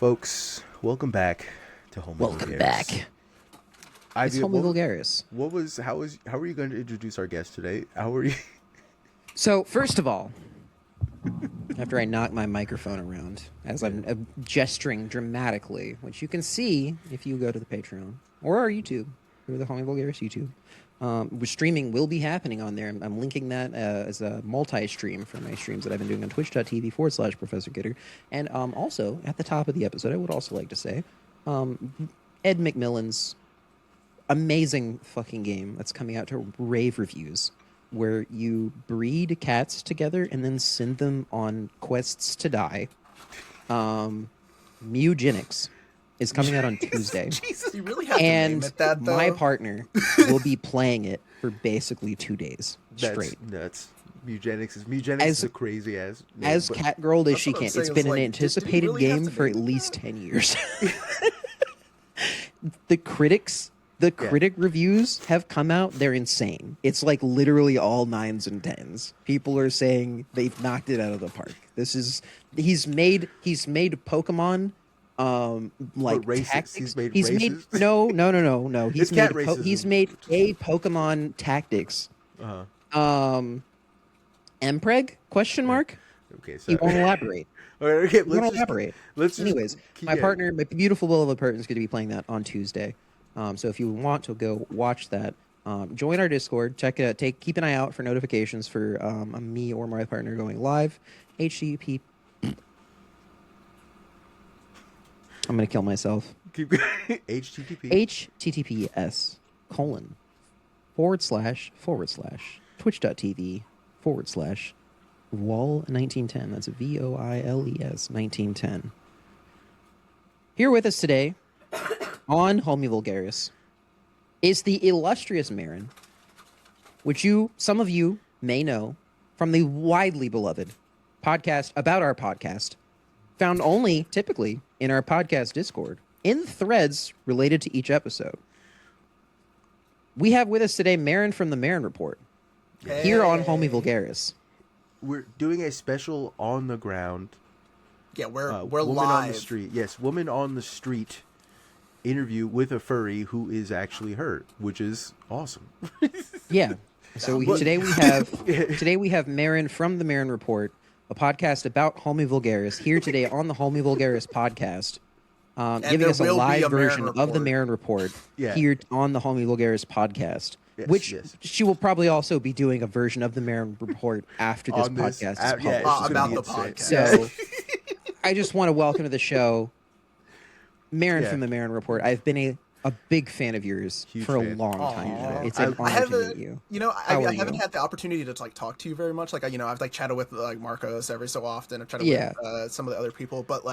Folks, welcome back to Homie Welcome Vulgaris. back. It's Homie Vulgaris. How are you going to introduce our guest today? How are you? So, first of all, after I knock my microphone around, as I'm gesturing dramatically, which you can see if you go to the Patreon or our YouTube, or the Homie Vulgaris YouTube, streaming will be happening on there. I'm linking that as a multi-stream for my streams that I've been doing on twitch.tv/Professor Gitter. And also, at the top of the episode, I would also like to say, Ed McMillan's amazing fucking game that's coming out to rave reviews, where you breed cats together and then send them on quests to die. Mugenics is coming out on Tuesday. Jesus, you really have to and name it that, though. my partner will be playing it for basically 2 days straight. That's nuts. Mugenics is a crazy ass name, As catgirled as That's she what I'm can. saying, It's it's been like, an did you anticipated really have game to for at name it least that? 10 years. The critic reviews have come out. They're insane. It's like literally all 9s and 10s. People are saying they've knocked it out of the park. He's made Pokemon like racist? tactics. He's made He's made racist? no. It's cat racism. He's made a Pokemon tactics. Mpreg? Question mark? Okay, so He won't elaborate. okay, He won't elaborate. Anyways, my partner, my beautiful beloved partner, is going to be playing that on Tuesday. So if you want to go watch that, join our Discord. Check it out. Keep an eye out for notifications for me or my partner going live. HTTP. I'm going to kill myself. Keep HTTP. https://twitch.tv/wall1910. That's VOILES 1910. Here with us today on Homie Vulgaris is the illustrious Maren, which some of you may know from the widely beloved podcast about our podcast, found only typically in our podcast Discord, in threads related to each episode. We have with us today Maren from the Maren Report, here on Homie Vulgaris. We're doing a special on the ground. Yeah, we're woman live. on the street. Yes, woman on the street interview with a furry who is actually her, which is awesome. Yeah. So today we have Maren from the Maren Report, a podcast about Homie Vulgaris, here today on the Homie Vulgaris podcast, giving us a live version of the Maren Report here on the Homie Vulgaris podcast. Yes, which she will probably also be doing a version of the Maren Report after this podcast is published. About the podcast. So I just want to welcome to the show Maren from the Maren Report. I've been a big fan of yours for a long time. It's an honor to meet you. You know, I haven't had the opportunity to talk to you very much. Like, I've chatted with Marmcos every so often. I've chatted with some of the other people, but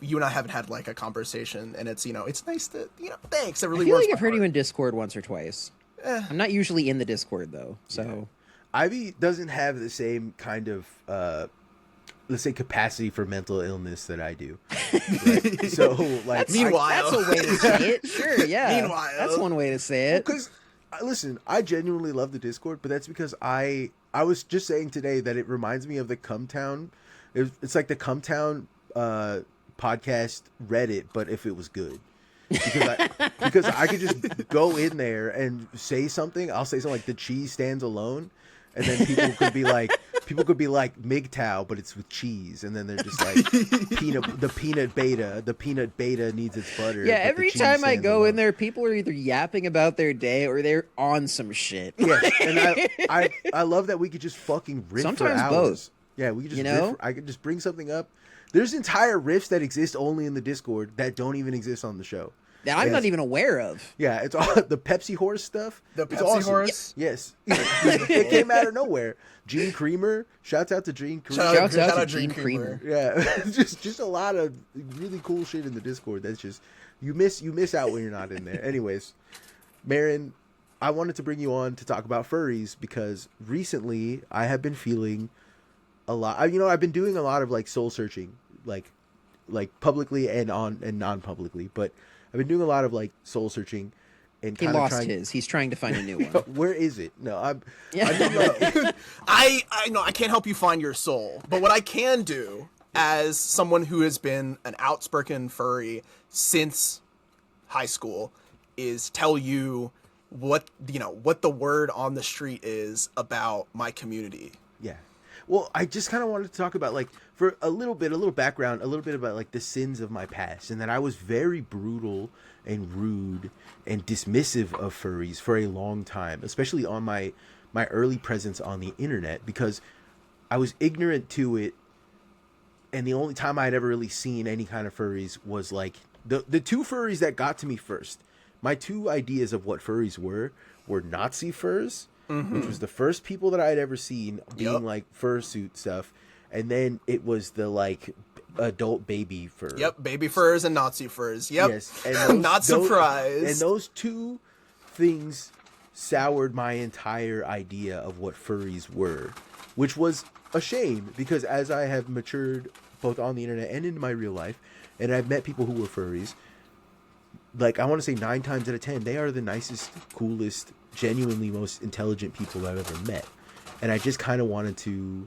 you and I haven't had a conversation, and it's it's nice to thanks. It really. I feel warms like I've my heard you heart. in Discord once or twice. I'm not usually in the Discord though, so Ivy doesn't have the same kind of let's say capacity for mental illness that I do. Right? So meanwhile, that's a way to say it. Sure, yeah. Meanwhile, that's one way to say it. Because listen, I genuinely love the Discord, but that's because I was just saying today that it reminds me of the Cumtown. It's like the Cumtown podcast Reddit, but if it was good. Because I could just go in there and say something. I'll say something like the cheese stands alone, and then people could be like MGTOW, but it's with cheese, and then they're just like the peanut beta needs its butter. Yeah, but every the cheese time I stands go alone. in there, people are either yapping about their day or they're on some shit. Yeah, and I love that we could just fucking riff Sometimes for hours. both. Yeah, we could just riff. I could just bring something up. There's entire riffs that exist only in the Discord that don't even exist on the show. That I'm not even aware of. Yeah, it's all the Pepsi horse stuff. The It's Pepsi awesome. horse? Yes. It came out of nowhere. Gene Creamer. Shouts out to Gene Creamer. Shouts out to Gene Creamer. Yeah. just a lot of really cool shit in the Discord. That's just you miss out when you're not in there. Anyways, Maren, I wanted to bring you on to talk about furries because recently I have been feeling a lot. I've been doing a lot of soul searching, like publicly and non-publicly, but I've been doing a lot of soul searching, and He lost his. He's trying to find a new one. Where is it? No, I know I can't help you find your soul, but what I can do as someone who has been an outspoken furry since high school, is tell you what the word on the street is about my community. Yeah. Well, I just kind of wanted to talk about, like, for a little background, a little bit about, like, the sins of my past, and that I was very brutal and rude and dismissive of furries for a long time, especially on my early presence on the internet, because I was ignorant to it, and the only time I had ever really seen any kind of furries was, like, the two furries that got to me first. My two ideas of what furries were Nazi furs, which was the first people that I had ever seen being like fursuit stuff, and then it was the like adult baby fur. Yep, baby furs and Nazi furs. Yep, yes, and not surprised. And those two things soured my entire idea of what furries were, which was a shame, because as I have matured both on the internet and in my real life, and I've met people who were furries, like, I want to say 9 times out of 10, they are the nicest, coolest, genuinely most intelligent people I've ever met. And I just kind of wanted to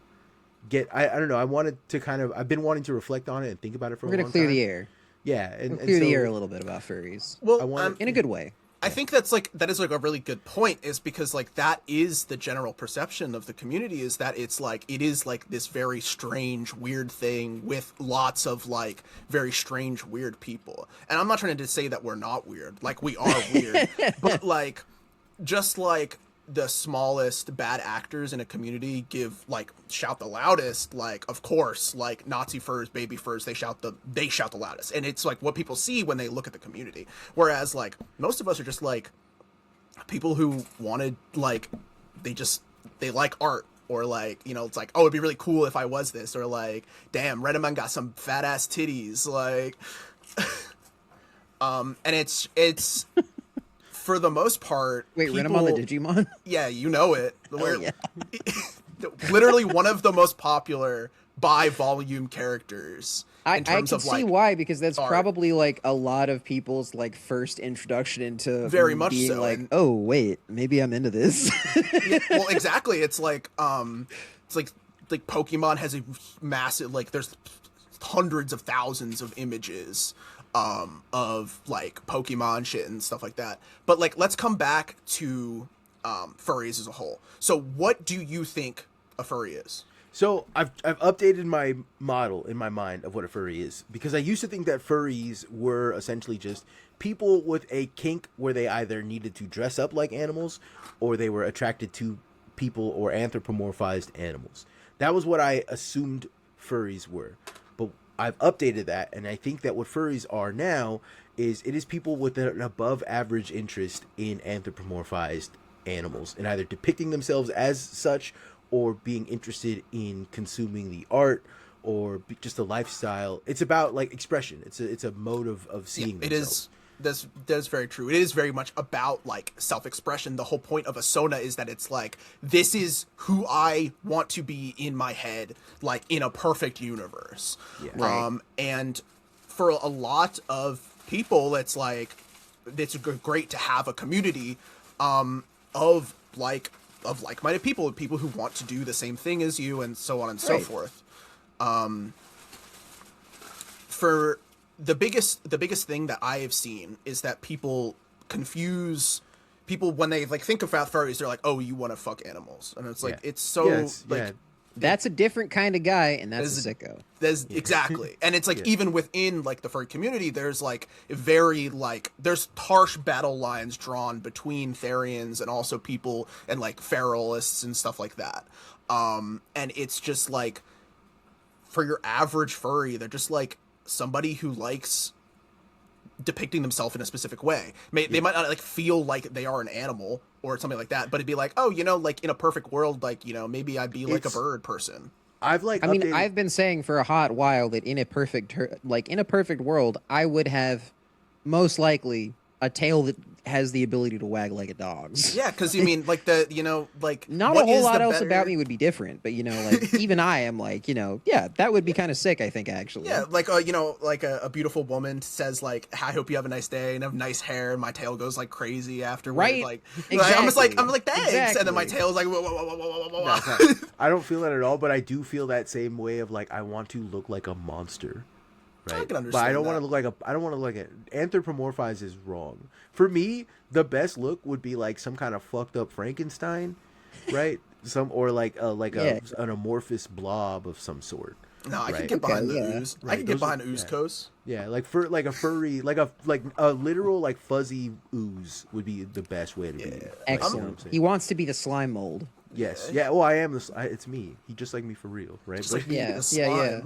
I don't know, I wanted to kind of, I've been wanting to reflect on it and think about it for a long time. We're going to clear the air. Yeah. And clear so, the air a little bit about furries. Well, in a good way. I think that is like a really good point, is because like that is the general perception of the community, is that it is like this very strange, weird thing with lots of like very strange, weird people. And I'm not trying to say that we're not weird. Like, we are weird, but like, just like the smallest bad actors in a community shout the loudest, like, of course, like Nazi furs, baby furs, they shout the loudest, and it's like what people see when they look at the community. Whereas like most of us are just like people who wanted, like, they like art, or like, it's like, oh, it'd be really cool if I was this, or like, damn, Redman got some fat ass titties, like and it's for the most part. Wait, Renamon the Digimon? Yeah, you know it. Yeah. Literally one of the most popular by volume characters. I can see why, because that's art. Probably like a lot of people's like first introduction into very much being so. Like, oh wait, maybe I'm into this. Yeah, well, exactly. It's like Pokemon has a massive, like, there's hundreds of thousands of images of like Pokemon shit and stuff like that. But like, let's come back to furries as a whole. So what do you think a furry is? So I've updated my model in my mind of what a furry is, because I used to think that furries were essentially just people with a kink where they either needed to dress up like animals, or they were attracted to people or anthropomorphized animals. That was what I assumed furries were. But I've updated that, and I think that what furries are now is it is people with an above average interest in anthropomorphized animals, and either depicting themselves as such, or being interested in consuming the art, or just a lifestyle. It's about like expression. It's a mode of seeing themselves. It is. That's very true. It is very much about like self-expression. The whole point of Asona is that it's like, this is who I want to be in my head, like in a perfect universe. Yeah. Right. And for a lot of people, it's like, it's great to have a community of like-minded people who want to do the same thing as you, and so on and so forth. For the biggest thing that I have seen is that people confuse people when they like think about furries. They're like, oh, you want to fuck animals, and it's like, it's so that's a different kind of guy, and that's a sicko. Exactly. And it's like, even within like the furry community, there's like there's harsh battle lines drawn between Therians and also people and like feralists and stuff like that. And it's just like, for your average furry, they're just like somebody who likes depicting themselves in a specific way. They might not like feel like they are an animal or something like that, but it'd be like, oh, like in a perfect world, like, maybe I'd be like a bird person. I've been saying for a hot while that in a perfect world, I would have most likely a tail that has the ability to wag like a dog's. Yeah, because like Not what a whole is lot the else better... about me would be different, but like even I am like, yeah, that would be kind of sick, I think, actually. Yeah, like like a beautiful woman says like, I hope you have a nice day and have nice hair, and my tail goes like crazy afterward. Right. Like, Exactly. I'm like thanks, Exactly. and then my tail's like, whoa, whoa, whoa, whoa, whoa, whoa. I don't feel that at all, but I do feel that same way of like I want to look like a monster. Right. I can understand. But I don't that. want to look like I don't want to look like anthropomorphize is wrong. For me, the best look would be like some kind of fucked up Frankenstein, right? Or like an amorphous blob of some sort. No, I right? can get behind the yeah. ooze. Right, I can get those behind are- oozecos. Yeah, like a furry, like a literal like fuzzy ooze would be the best way to be. Like, you know what I'm Excellent. saying? He wants to be the slime mold. Yes. Yeah. Well, I am. It's me. He just like me for real, right? Just like Yeah, the yeah, slime. yeah.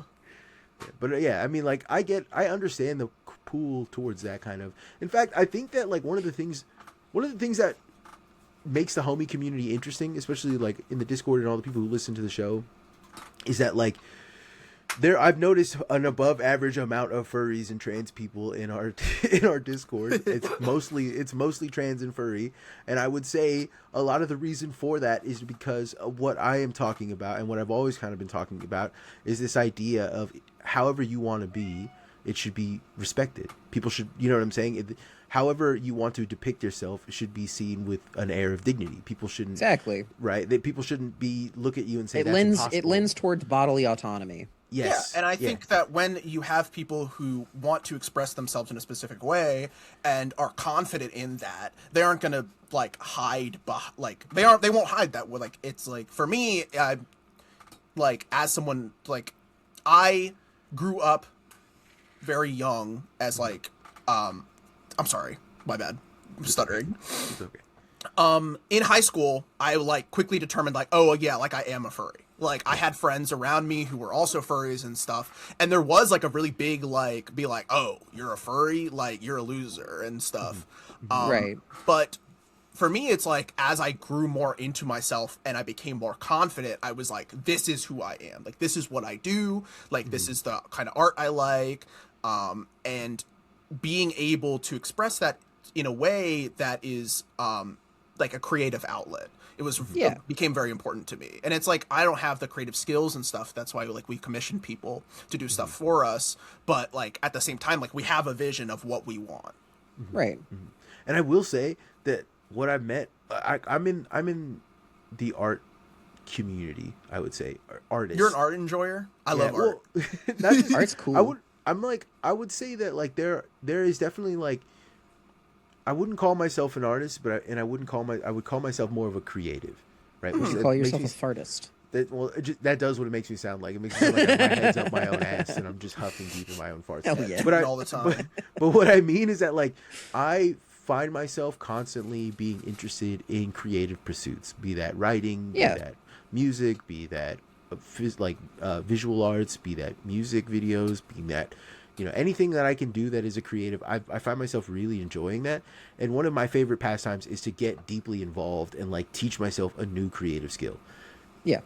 But yeah, I mean, like I understand the pull towards that kind of. In fact, I think that like one of the things that makes the homie community interesting, especially like in the Discord and all the people who listen to the show, is that like I've noticed an above average amount of furries and trans people in our Discord. It's mostly trans and furry, and I would say a lot of the reason for that is because of what I am talking about and what I've always kind of been talking about is this idea of however you want to be, it should be respected. People should, you know what I'm saying? However you want to depict yourself should be seen with an air of dignity. People shouldn't Exactly. right. People shouldn't look at you and say that's It impossible. lends towards bodily autonomy. Yes. Yeah, and I think that when you have people who want to express themselves in a specific way and are confident in that, they aren't gonna like hide, they won't hide that. Like it's like for me, like as someone like I grew up very young as like I'm sorry, my bad, I'm stuttering. It's okay. In high school, I like quickly determined like, oh yeah, like I am a furry. Like I had friends around me who were also furries and stuff, and there was like a really big like be like, oh, you're a furry, like you're a loser and stuff. Right. But for me, it's like as I grew more into myself and I became more confident, I was like, this is who I am. Like this is what I do. Like this is the kind of art I like. And being able to express that in a way that is like a creative outlet. It became very important to me. And it's like I don't have the creative skills and stuff. That's why like we commission people to do stuff for us. But like at the same time, like we have a vision of what we want. Right. And I will say that what I've met, I'm in the art community. I would say artists. You're an art enjoyer. I love art. Well, not just, Art's cool. I would say that like there is definitely like I wouldn't call myself an artist, but I would call myself more of a creative, right? You call yourself a fartist. That does what it makes me sound like. It makes me sound like my head's up my own ass and I'm just huffing deep in my own farts. Hell yeah. But all the time. But what I mean is that like I find myself constantly being interested in creative pursuits, be that writing, be that music, be that visual arts, be that music videos, be that anything that I can do that is a creative, I find myself really enjoying that. And one of my favorite pastimes is to get deeply involved and like teach myself a new creative skill. Yeah.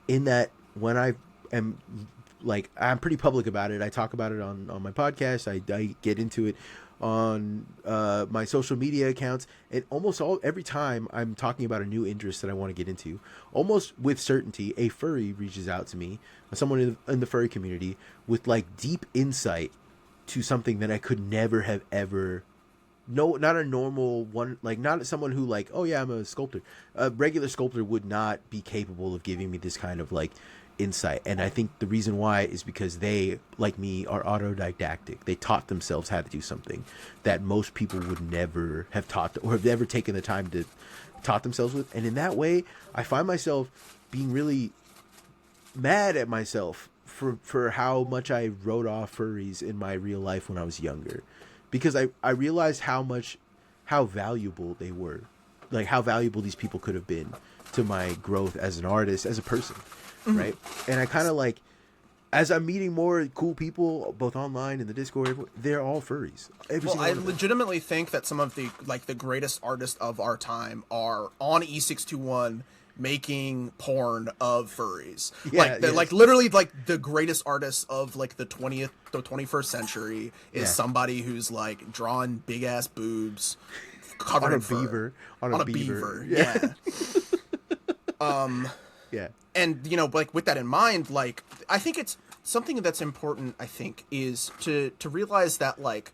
In that when I am like, I'm pretty public about it. I talk about it on my podcast. I get into it on my social media accounts, and every time I'm talking about a new interest that I want to get into, almost with certainty, a furry reaches out to me, someone in the furry community, with like deep insight to something that I could never have ever. No, not a normal one, like not someone who like, oh yeah, I'm a sculptor. A regular sculptor would not be capable of giving me this kind of like insight. And I think the reason why is because they, like me, are autodidactic. They taught themselves how to do something that most people would never have taught or have never taken the time to taught themselves with. And in that way, I find myself being really mad at myself for how much I wrote off furries in my real life when I was younger. Because I realized how valuable they were, like how valuable these people could have been to my growth as an artist, as a person, right? And I kind of like, as I'm meeting more cool people, both online and the Discord, they're all furries. I legitimately think that some of the greatest artists of our time are on E621 making porn of furries. Yeah, Like literally like the greatest artists of like the 21st century is somebody who's like drawing big ass boobs covered on a in fur. beaver. On a beaver. Yeah. Yeah. And, you know, like with that in mind, like I think it's something that's important, I think, is to realize that like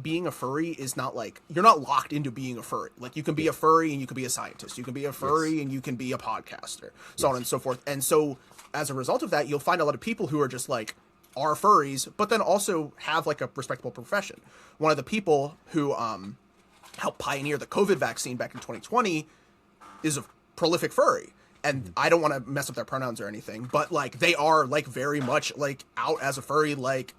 being a furry is not like, you're not locked into being a furry. Like you can be a furry and you can be a scientist. You can be a furry and you can be a podcaster, so on and so forth. And so as a result of that, you'll find a lot of people who are just like, are furries, but then also have like a respectable profession. One of the people who helped pioneer the COVID vaccine back in 2020 is a prolific furry. And I don't want to mess up their pronouns or anything, but like they are like very much like out as a furry. Like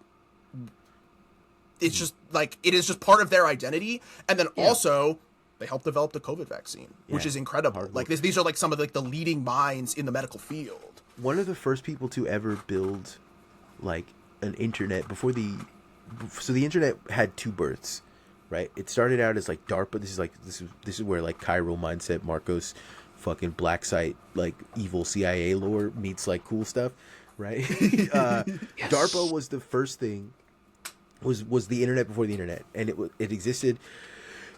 it's just like, it is just part of their identity. And then also they helped develop the COVID vaccine, which is incredible. Like these are like some of like the leading minds in the medical field. One of the first people to ever build like an internet so the internet had two births, right? It started out as like DARPA. This is where like chiral mindset, Marmcos, fucking black site, like evil CIA lore meets like cool stuff, right? DARPA was the first thing, was the internet before the internet, and it existed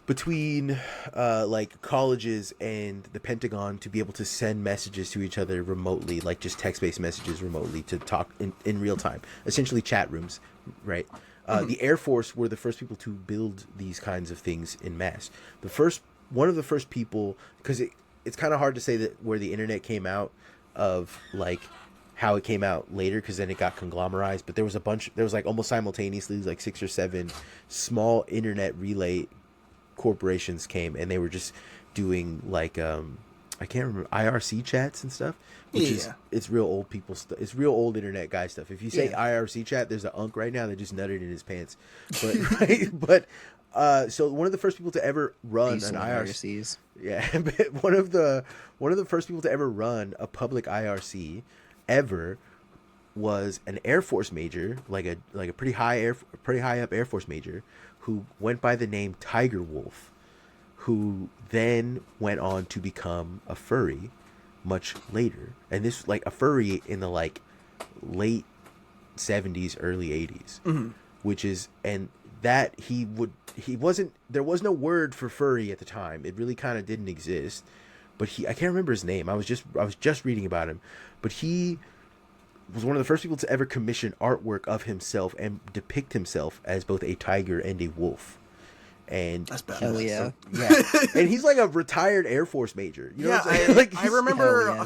between like colleges and the Pentagon to be able to send messages to each other remotely, like just text-based messages remotely to talk in real time, essentially chat rooms, right? The Air Force were the first people to build these kinds of things in mass. One of the first people, because it's kind of hard to say that where the internet came out of like how it came out later, because then it got conglomerized, but there was like almost simultaneously like 6 or 7 small internet relay corporations came, and they were just doing like I can't remember, IRC chats and stuff, which it's real old people stuff. It's real old internet guy stuff. If you say IRC chat, there's an unk right now that just nutted in his pants. But right? So one of the first people to ever run an IRC, one of the first people to ever run a public IRC ever was an Air Force major, like a pretty high up Air Force major, who went by the name Tiger Wolf, who then went on to become a furry much later. And this like a furry in the like late 70s, early 80s, which is, and that there was no word for furry at the time. It really kind of didn't exist, but I can't remember his name. I was just reading about him, but he was one of the first people to ever commission artwork of himself and depict himself as both a tiger and a wolf. And that's bad. Hell yeah. And he's like a retired Air Force major. You know what I'm saying? I remember I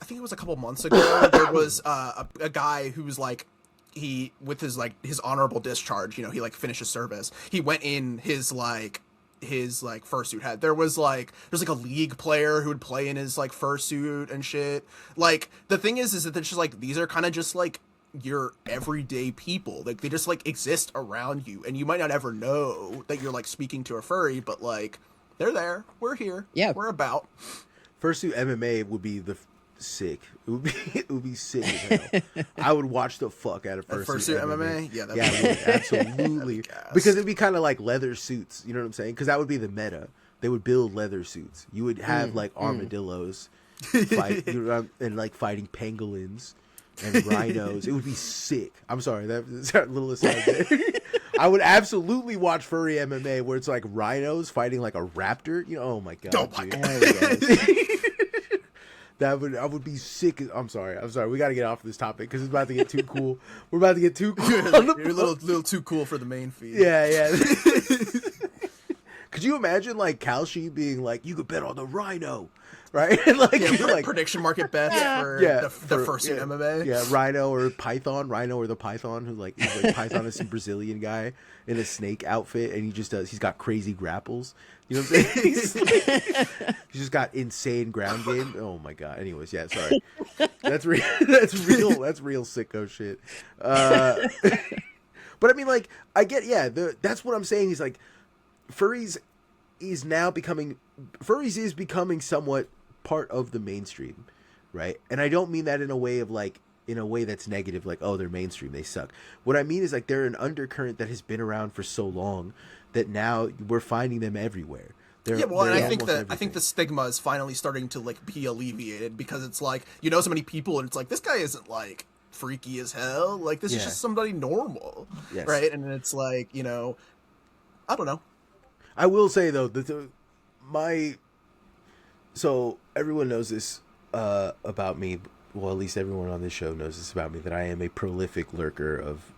think it was a couple months ago, there was a guy who was like, he, with his honorable discharge, you know, he like finished his service. He went in his fursuit hat. There's like a league player who would play in his like fursuit and shit. Like the thing is that it's just like, these are kind of just like your everyday people. Like they just like exist around you, and you might not ever know that you're like speaking to a furry, but like they're there. We're here. Yeah, we're about. Fursuit MMA would be sick. It would be sick as hell. I would watch the fuck out of fursuit MMA. Yeah, absolutely. Because it'd be kind of like leather suits. You know what I'm saying? Because that would be the meta. They would build leather suits. You would have like armadillos fight, and like fighting pangolins and rhinos. It would be sick. I'm sorry, that's a little aside there. I would absolutely watch furry MMA where it's like rhinos fighting like a raptor. You know, oh my god. Oh my god. I would be sick. I'm sorry. We got to get off this topic because it's about to get too cool. We're about to get too cool. You're a little too cool for the main feed. Yeah. Could you imagine like Kalshi being like, "You could bet on the rhino," right? And like prediction market bets for the fursuit MMA. Yeah, Rhino or the Python, who like, he's like Python is some Brazilian guy in a snake outfit, and he's got crazy grapples. You know what I'm saying? He's just got insane ground game. Oh my god. Anyways, yeah, sorry. That's real sicko shit. But I mean, like, I get, that's what I'm saying is like, furries is becoming somewhat part of the mainstream, right? And I don't mean that in a way that's negative, like, oh, they're mainstream, they suck. What I mean is like they're an undercurrent that has been around for so long that now we're finding them everywhere. Yeah, well, and they're I think almost that I think everything. the stigma is finally starting to like be alleviated because it's like you know so many people and it's like this guy isn't like freaky as hell. Like this is Yeah. just somebody normal, Yes. right? And it's like I don't know. I will say though that so everyone knows this about me. Well, at least everyone on this show knows this about me, that I am a prolific lurker of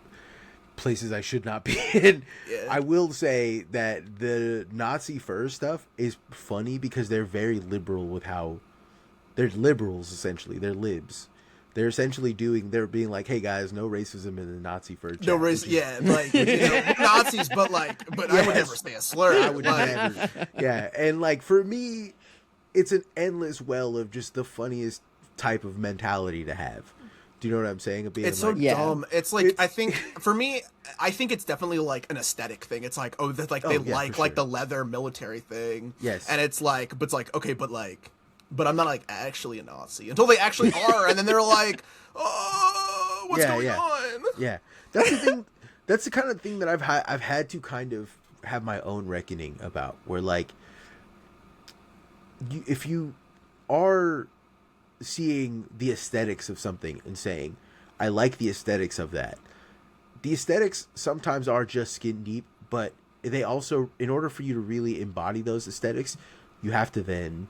places I should not be in. Yeah. I will say that the Nazi fur stuff is funny because they're very liberal with how they're liberals essentially. They're libs. They're essentially they're being like, hey guys, no racism in the Nazi fur chat. No race, yeah, like Nazis, but I would never say a slur. I would never. Yeah, and like for me, it's an endless well of just the funniest type of mentality to have. Do you know what I'm saying? Of being It's so like, dumb. It's like I think for me, I think it's definitely like an aesthetic thing. It's like they yeah, like for sure. the leather military thing. Yes. And it's like, but it's like okay, but I'm not like actually a Nazi until they actually are, and then they're like, oh, what's going on? Yeah, that's the thing. That's the kind of thing that I've had to kind of have my own reckoning about. Where like, if you are seeing the aesthetics of something and saying, I like the aesthetics of that. The aesthetics sometimes are just skin deep, but they also, in order for you to really embody those aesthetics, you have to then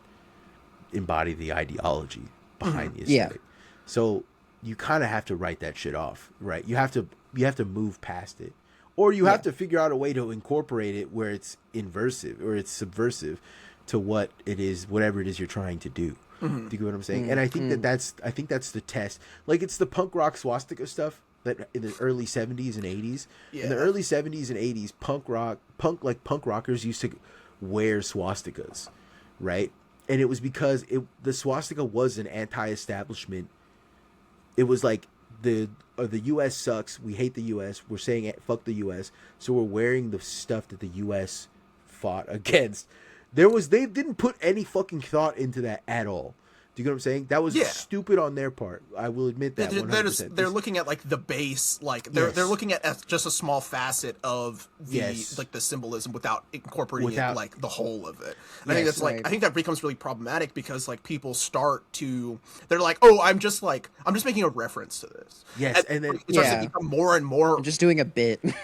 embody the ideology behind the aesthetic. So you kind of have to write that shit off, right? You have to move past it, or you have to figure out a way to incorporate it where it's inversive or it's subversive to what it is, whatever it is you're trying to do. Do you get what I'm saying? And I think that's the test. Like it's the punk rock swastika stuff that in the early 70s and 80s. Yeah. In the early 70s and 80s, punk rockers used to wear swastikas, right? And it was because the swastika was an anti-establishment. It was like the U.S. sucks. We hate the U.S. We're saying fuck the U.S. So we're wearing the stuff that the U.S. fought against. They didn't put any fucking thought into that at all. Do you get what I'm saying? That was stupid on their part. I will admit that. They're looking at like the base, like they're looking at just a small facet of the like the symbolism without incorporating it, like the whole of it. And I think that's I think that becomes really problematic because like people they're like, oh, I'm just making a reference to this. Yes, and then it starts to become more and more. I'm just doing a bit. I'm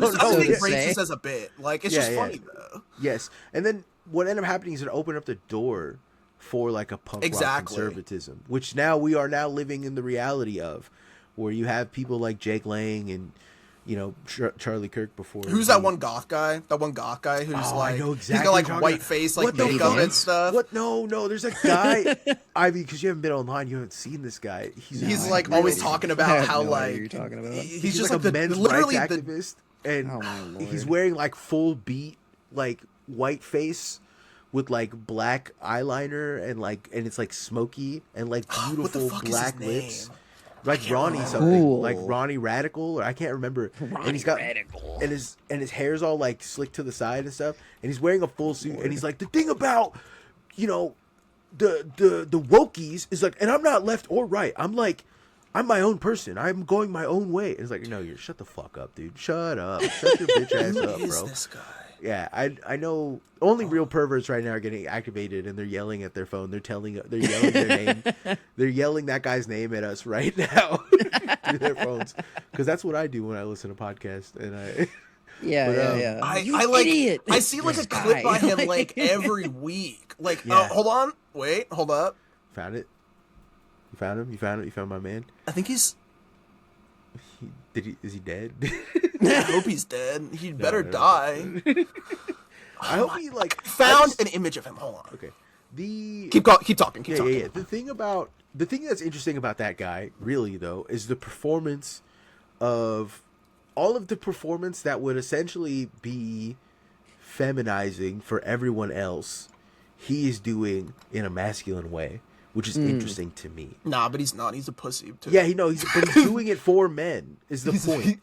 just being racist as a bit. Like it's just funny though. Yes, and then what ended up happening is it opened up the door for like a punk rock conservatism, which now we are now living in the reality of, where you have people like Jake Lang and Charlie Kirk before. Who's that one goth guy? That one goth guy who's I know exactly he's got like white face, like makeup and stuff. What? No, there's a guy. Ivy, because you haven't been online, you haven't seen this guy. He's like always talking about how like you're talking about. He's just like a men's rights activist, and he's wearing like full beat like white face with like black eyeliner and it's like smoky and like beautiful black lips, like Ronnie something, like Ronnie Radical, or I can't remember. And he's got Radical. and his hair's all like slicked to the side and stuff, and he's wearing a full suit, and he's like, the thing about the wokies is like, and I'm not left or right. I'm my own person. I'm going my own way. And it's like, no, shut the fuck up, dude. Shut up. Shut your bitch ass up, bro. Who is this guy? Yeah, I know only real perverts right now are getting activated and they're yelling at their phone. They're yelling their name. They're yelling that guy's name at us right now through their phones. Because that's what I do when I listen to podcasts. And I like idiot. I see like a clip by him like every week. Like, hold on, wait, hold up. Found it. You found him. You found my man. I think he's. Is he dead? I hope he's dead. He'd better die. I hope he like found an image of him. Hold on. Okay. Keep talking. Keep talking. Yeah. The thing that's interesting about that guy, really though, is the performance of all of the performance that would essentially be feminizing for everyone else. He is doing in a masculine way, which is interesting to me. Nah, but he's not. He's a pussy too. Yeah, but he's doing it for men. Is the point?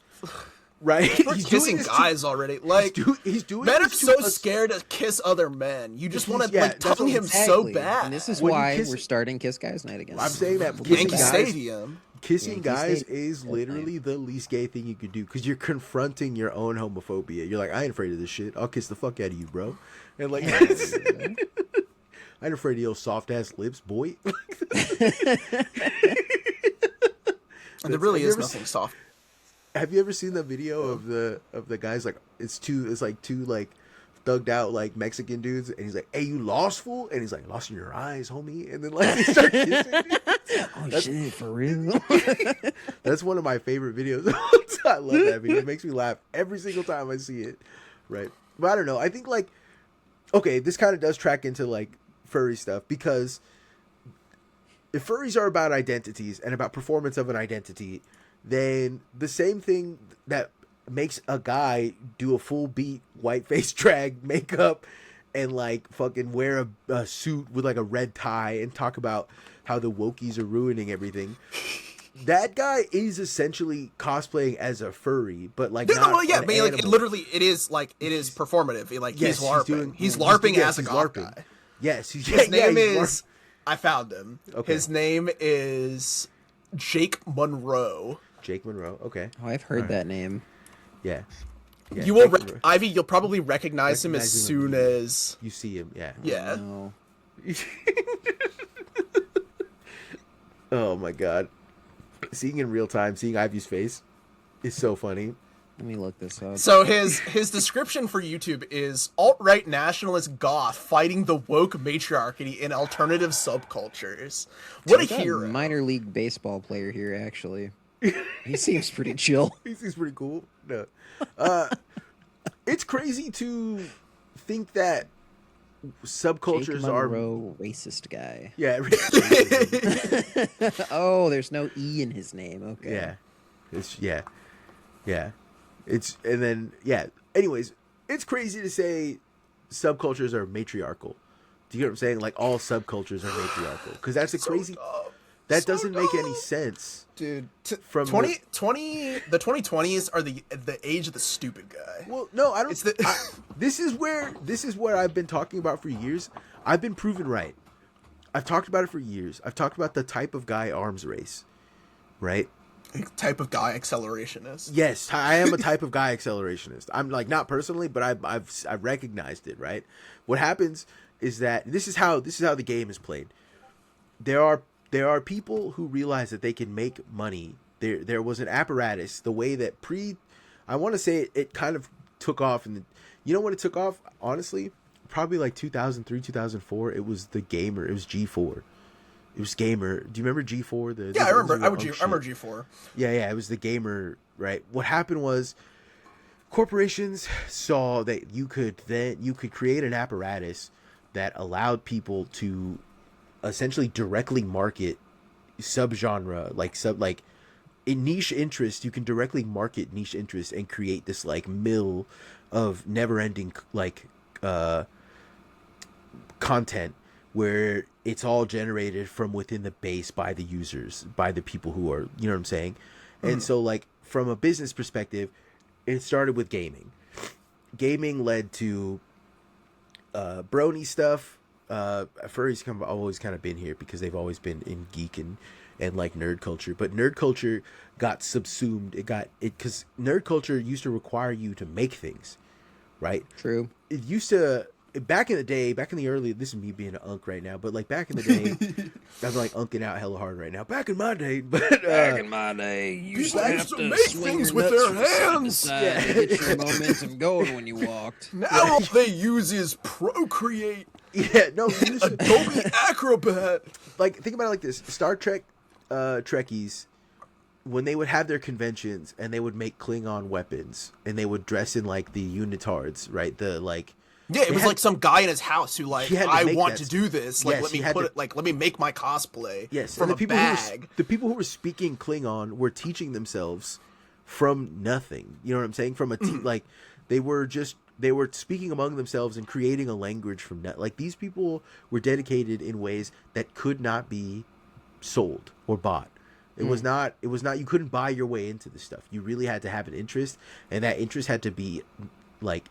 Right? He's kissing guys already. Like he's doing. Men are so scared to kiss other men. You just want to like tongue him so bad. And this is why we're starting Kiss Guys Night again. I'm saying that Yankee Stadium. kissing guys State. is literally the least gay thing you could do because you're confronting your own homophobia. You're like, I ain't afraid of this shit. I'll kiss the fuck out of you, bro. And like, I ain't afraid of your soft ass lips, boy. And there really is nothing soft. Have you ever seen the video of the guys like it's like two like thugged out like Mexican dudes and he's like, hey, you lost, fool? And he's like, lost in your eyes, homie. And then like they start kissing. Oh shit, for real? That's one of my favorite videos. I love that video. It makes me laugh every single time I see it. Right. But I don't know. I think like, okay, this kind of does track into like furry stuff because if furries are about identities and about performance of an identity, then the same thing that makes a guy do a full beat white face drag makeup and like fucking wear a suit with like a red tie and talk about how the wokies are ruining everything. That guy is essentially cosplaying as a furry, but like not well, yeah, an but like animal. it is performative. Like Yes, he's LARPing. He's LARPing as a goth guy. Yes, His name is. I found him. Okay. His name is Jake Monroe. Jake Monroe. Okay. Oh, I've heard that name. Yeah. Yeah, you will, Ivy. You'll probably recognize him as soon as you see him. Yeah. Yeah. Oh, no. Oh my god. Seeing in real time, seeing Ivy's face is so funny. Let me look this up. So his description for YouTube is alt-right nationalist goth fighting the woke matriarchy in alternative subcultures. What a hero. Minor league baseball player here, actually. He seems pretty chill. He seems pretty cool. No. It's crazy to think that subcultures Jake Monroe, racist guy. Yeah. Oh, there's no E in his name. Okay. Yeah. It's and then anyways, it's crazy to say subcultures are matriarchal. Do you get what I'm saying? Like all subcultures are matriarchal because that's a crazy that doesn't make any sense, dude. From the 2020s are the age of the stupid guy. Well, no, I don't. This is what I've been talking about for years. I've been proven right. I've talked about it for years. I've talked about the type of guy arms race, right? Type of guy accelerationist. Yes, I am a type of guy accelerationist. I'm like not personally, but I've recognized it. Right. What happens is that this is how the game is played. There are people who realize that they can make money. There was an apparatus. The way that I want to say it kind of took off, and you know when it took off, honestly, probably like 2003, 2004. It was the gamer. It was G4. It was gamer. Do you remember G4? I remember. I remember G4. Yeah. It was the gamer, right? What happened was corporations saw that you could create an apparatus that allowed people to essentially directly market subgenre, like in niche interest. You can directly market niche interest and create this like mill of never-ending like content where it's all generated from within the base by the users, by the people who are, you know what I'm saying? And so like from a business perspective, it started with gaming. Gaming led to brony stuff. Furries have always kind of been here because they've always been in geek and like nerd culture, but nerd culture got subsumed. Because nerd culture used to require you to make things, right? True. It used to, back in the day, back in the early, this is me being an unk right now, but like back in the day, I'm like unking out hella hard right now. Back in my day, you used to have to make swing things your with nuts their from side to hands. side to get your momentum going when you walked. Now all they use is Procreate. Yeah, no, Adobe Acrobat. Like think about it like this: Star Trek, Trekkies, when they would have their conventions and they would make Klingon weapons and they would dress in like the unitards, right? The like. Yeah, it was like some guy in his house who like, I want to do this. Like, yes, let me make my cosplay. Yes, from and a bag. the people who were speaking Klingon were teaching themselves from nothing. You know what I'm saying? From a like they were speaking among themselves and creating a language from that. Like these people were dedicated in ways that could not be sold or bought. It was not you couldn't buy your way into this stuff. You really had to have an interest, and that interest had to be like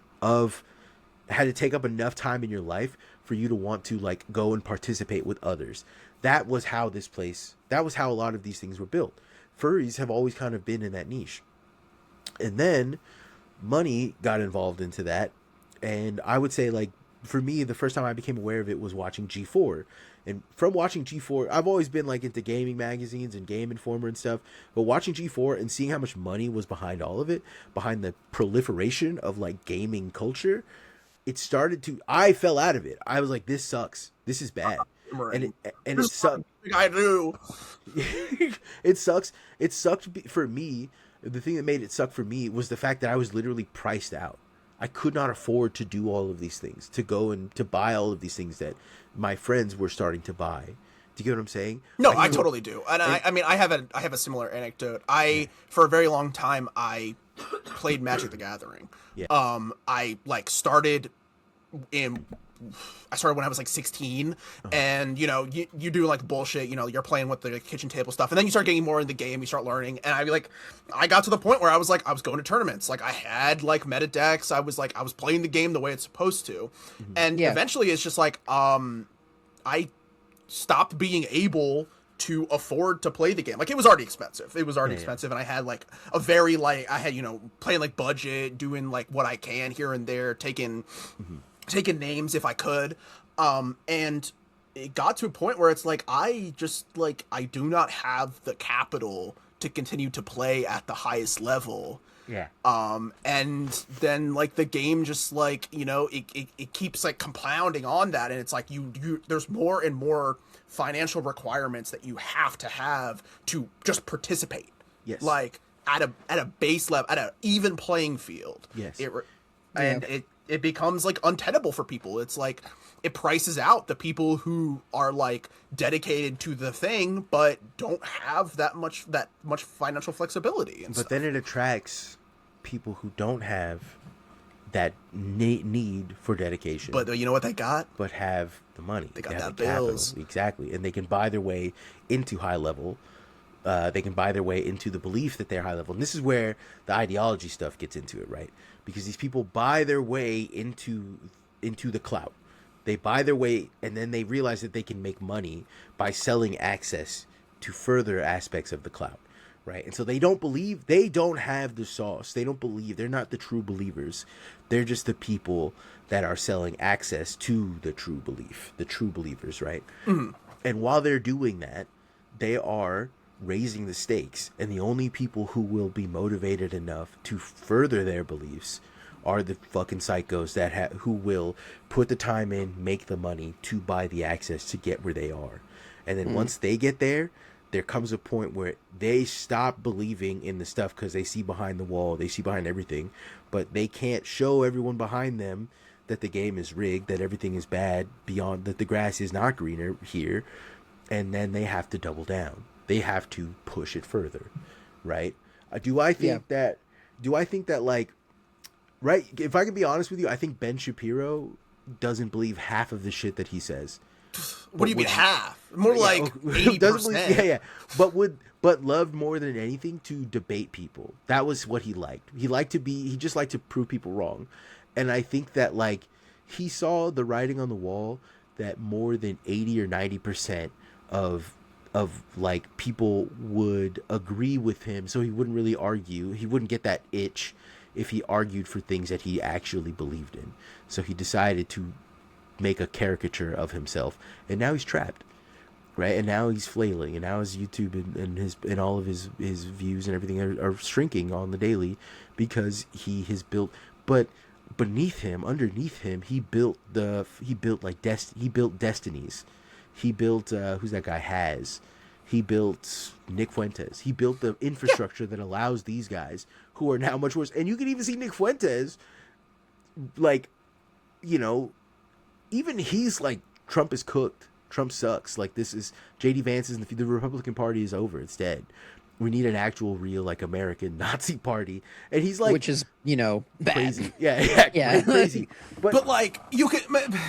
had to take up enough time in your life for you to want to like go and participate with others. That was how a lot of these things were built. furries have always kind of been in that niche. And then money got involved into that. And I would say, like, for me, the first time I became aware of it was watching G4. And from watching G4, I've always been like into gaming magazines and Game Informer and stuff. But watching G4 and seeing how much money was behind all of it, behind the proliferation of like gaming culture, it started to. I fell out of it. I was like, this sucks. This is bad. And it sucked. I do. It sucks. It sucked for me. The thing that made it suck for me was the fact that I was literally priced out. I could not afford to do all of these things, to go and to buy all of these things that my friends were starting to buy. Do you get what I'm saying? No, I totally do. And I mean, I have a similar anecdote. For a very long time, I played Magic the Gathering. Yeah. I like started when I was like 16, and you know, you do like bullshit, you know, you're playing with the kitchen table stuff, and then you start getting more in the game, you start learning, and I got to the point where I was going to tournaments, like I had like meta decks, I was playing the game the way it's supposed to, and eventually it's just like I stopped being able to afford to play the game. Like, it was already expensive. And I had like a very you know, playing like budget, doing like what I can here and there, taking names if I could. And it got to a point where it's like, I do not have the capital to continue to play at the highest level. Yeah. And then like the game just like, you know, it keeps like compounding on that. And it's like, there's more and more financial requirements that you have to just participate. Yes. Like at a base level, at an even playing field. Yes. It becomes like untenable for people. It's like it prices out the people who are like dedicated to the thing but don't have that much financial flexibility and but stuff. Then it attracts people who don't have that need for dedication, but you know what they got? But have the money. They got that bills. Capital. Exactly. And they can buy their way into high level. They can buy their way into the belief that they're high level. And this is where the ideology stuff gets into it, right? Because these people buy their way into the clout. They buy their way, and then they realize that they can make money by selling access to further aspects of the clout, right? And so they don't have the sauce. They don't believe. They're not the true believers. They're just the people that are selling access to the true belief, the true believers, right? Mm-hmm. And while they're doing that, they are raising the stakes, and the only people who will be motivated enough to further their beliefs are the fucking psychos that who will put the time in, make the money to buy the access to get where they are. And then once they get there comes a point where they stop believing in the stuff because they see behind the wall, they see behind everything, but they can't show everyone behind them that the game is rigged, that everything is bad, beyond that the grass is not greener here, and then they have to double down. They have to push it further, right? Do I think that like, right? If I can be honest with you, I think Ben Shapiro doesn't believe half of the shit that he says. What do you mean half? More like 80%. But loved more than anything to debate people. That was what he liked. He just liked to prove people wrong. And I think that like he saw the writing on the wall that more than 80 or 90% of like people would agree with him, so he wouldn't really argue. He wouldn't get that itch if he argued for things that he actually believed in. So he decided to make a caricature of himself, and now he's trapped, right? And now he's flailing, and now his YouTube and all of his views and everything are shrinking on the daily because he has built. But underneath him, he built destinies. He built who's that guy? He built Nick Fuentes. He built the infrastructure that allows these guys who are now much worse. And you can even see Nick Fuentes, like, you know, even he's like, Trump is cooked. Trump sucks. Like, this is JD Vance is the Republican Party is over. It's dead. We need an actual real like American Nazi party. And he's like, which is, you know, bad. Crazy. Yeah. Crazy. But like you could,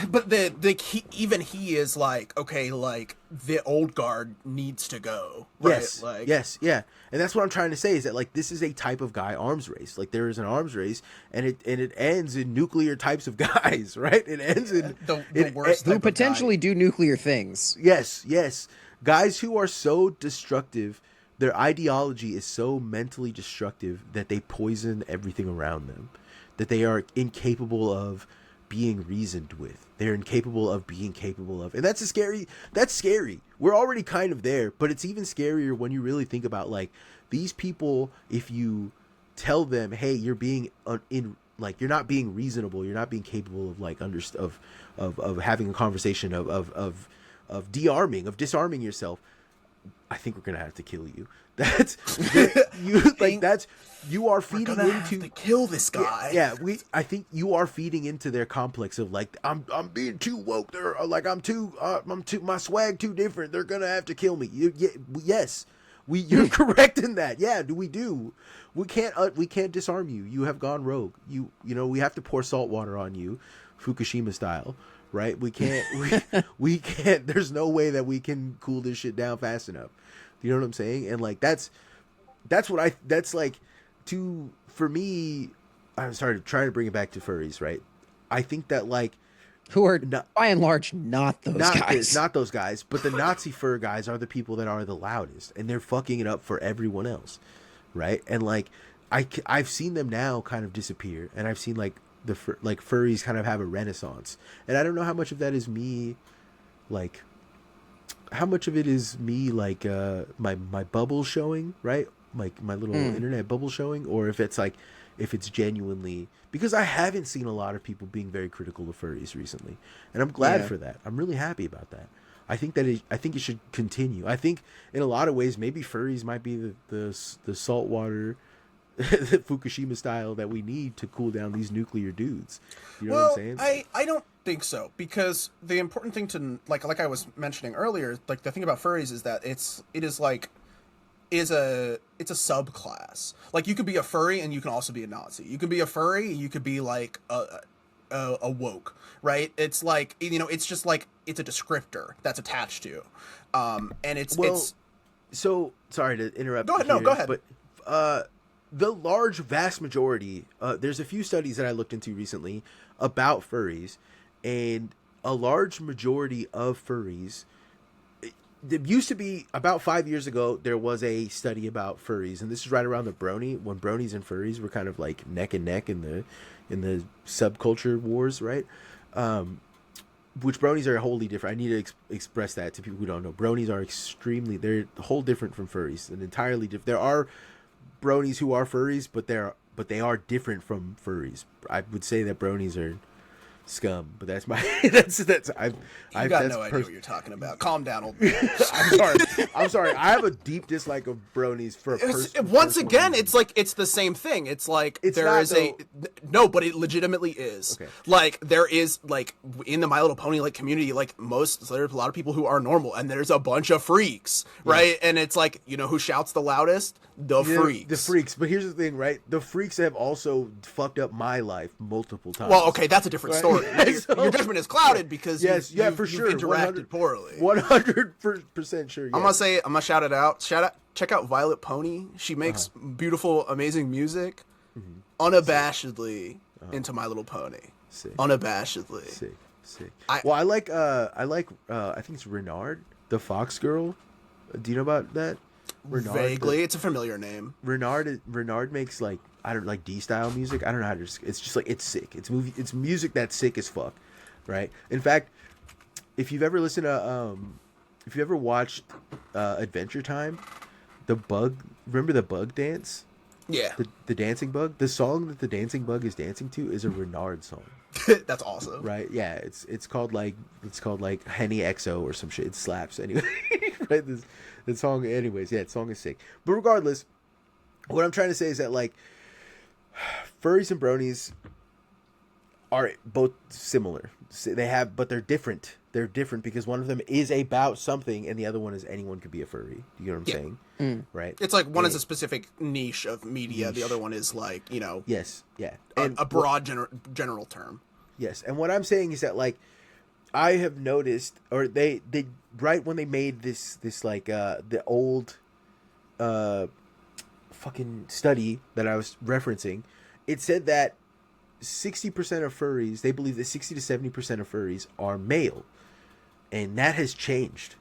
but he is like, okay, like the old guard needs to go. Right? Yes. Like, yes. Yeah. And that's what I'm trying to say is that like this is a type of guy arms race. Like there is an arms race, and it ends in nuclear types of guys, right? It ends in the worst. Who potentially do nuclear things. Yes. Guys who are so destructive. their ideology is so mentally destructive that they poison everything around them, that they are incapable of being reasoned with. They're incapable of being capable of. And that's scary. We're already kind of there, but it's even scarier when you really think about, like, these people, if you tell them, hey, you're being you're not being reasonable, you're not being capable of, like, of having a conversation of disarming yourself, I think we're gonna have to kill you. You are feeding into have to kill this guy. I think you are feeding into their complex of, like, I'm being too woke. They're like, my swag too different. They're gonna have to kill me. You're correct in that. Yeah, we do. We can't disarm you. You have gone rogue. We have to pour salt water on you, Fukushima style. Right? We can't. we can't. There's no way that we can cool this shit down fast enough. You know what I'm saying? And, like, that's like, for me. I'm sorry, trying to bring it back to furries, right? I think that, like, who are by and large not those guys. Not those guys, but the Nazi fur guys are the people that are the loudest, and they're fucking it up for everyone else, right? And, like, I've seen them now kind of disappear, and I've seen, like, furries kind of have a renaissance, and I don't know how much of that is me, like, my bubble showing, right? Like, my little internet bubble showing, or if it's genuinely, because I haven't seen a lot of people being very critical of furries recently, and I'm glad for that. I'm really happy about that. I think it should continue. I think in a lot of ways maybe furries might be the saltwater the Fukushima style that we need to cool down these nuclear dudes. You know what I'm saying? I don't think so, because the important thing to, like I was mentioning earlier, like, the thing about furries is that it's a subclass. Like, you could be a furry and you can also be a Nazi. You could be a furry, you could be, like, a woke, right? It's like, it's just like, it's a descriptor that's attached to, and it's so sorry to interrupt. Go ahead. No, go ahead. But the vast majority, there's a few studies that I looked into recently about furries, and a large majority of furries, it used to be about 5 years ago, there was a study about furries, and this is right around when bronies and furries were kind of like neck and neck in the subculture wars, right? Which bronies are wholly different. I need to express that to people who don't know. Bronies are they're whole different from furries, and entirely different. There are bronies who are furries, but they are different from furries. I would say that bronies are scum, but that's my I've got no idea what you're talking about. Calm down, old man. I'm sorry. I have a deep dislike of bronies for a person. Once again, it's like, it's the same thing. It's like, no, but it legitimately is. Okay. Like, there is, like, in the My Little Pony, like, community, like, there's a lot of people who are normal, and there's a bunch of freaks, right? And it's like, who shouts the loudest? The freaks. But here's the thing, right? The freaks have also fucked up my life multiple times. Well, okay, that's a different story. Your judgment is clouded because you've interacted poorly. 100% sure. Yes. I'm gonna shout it out. Check out Violet Pony. She makes beautiful, amazing music. Unabashedly into My Little Pony. Sick. Unabashedly. Sick. I like I think it's Renard, the fox girl. Do you know about that? Renard, vaguely, it's a familiar name. Renard makes, like, I don't like D-style music. I don't know how to. It's just like, it's sick. It's music that's sick as fuck, right? In fact, if you've ever listened to if you ever watched Adventure Time, remember the bug dance? Yeah. The dancing bug. The song that the dancing bug is dancing to is a Renard song. That's awesome. Right? Yeah. It's called like Henny XO or some shit. It slaps anyway. Right? The song. Anyways, yeah. The song is sick. But regardless, what I'm trying to say is that, like, furries and bronies are both similar. But they're different. They're different because one of them is about something, and the other one is anyone could be a furry. You know what I'm saying? Right? It's like one is a specific niche of media. The other one is, like, Yes. Yeah. A broad general term. Yes. And what I'm saying is that, like, I have noticed, or they right when they made this like the old fucking study that I was referencing, it said that 60% of furries, they believe that 60 to 70% of furries are male. And that has changed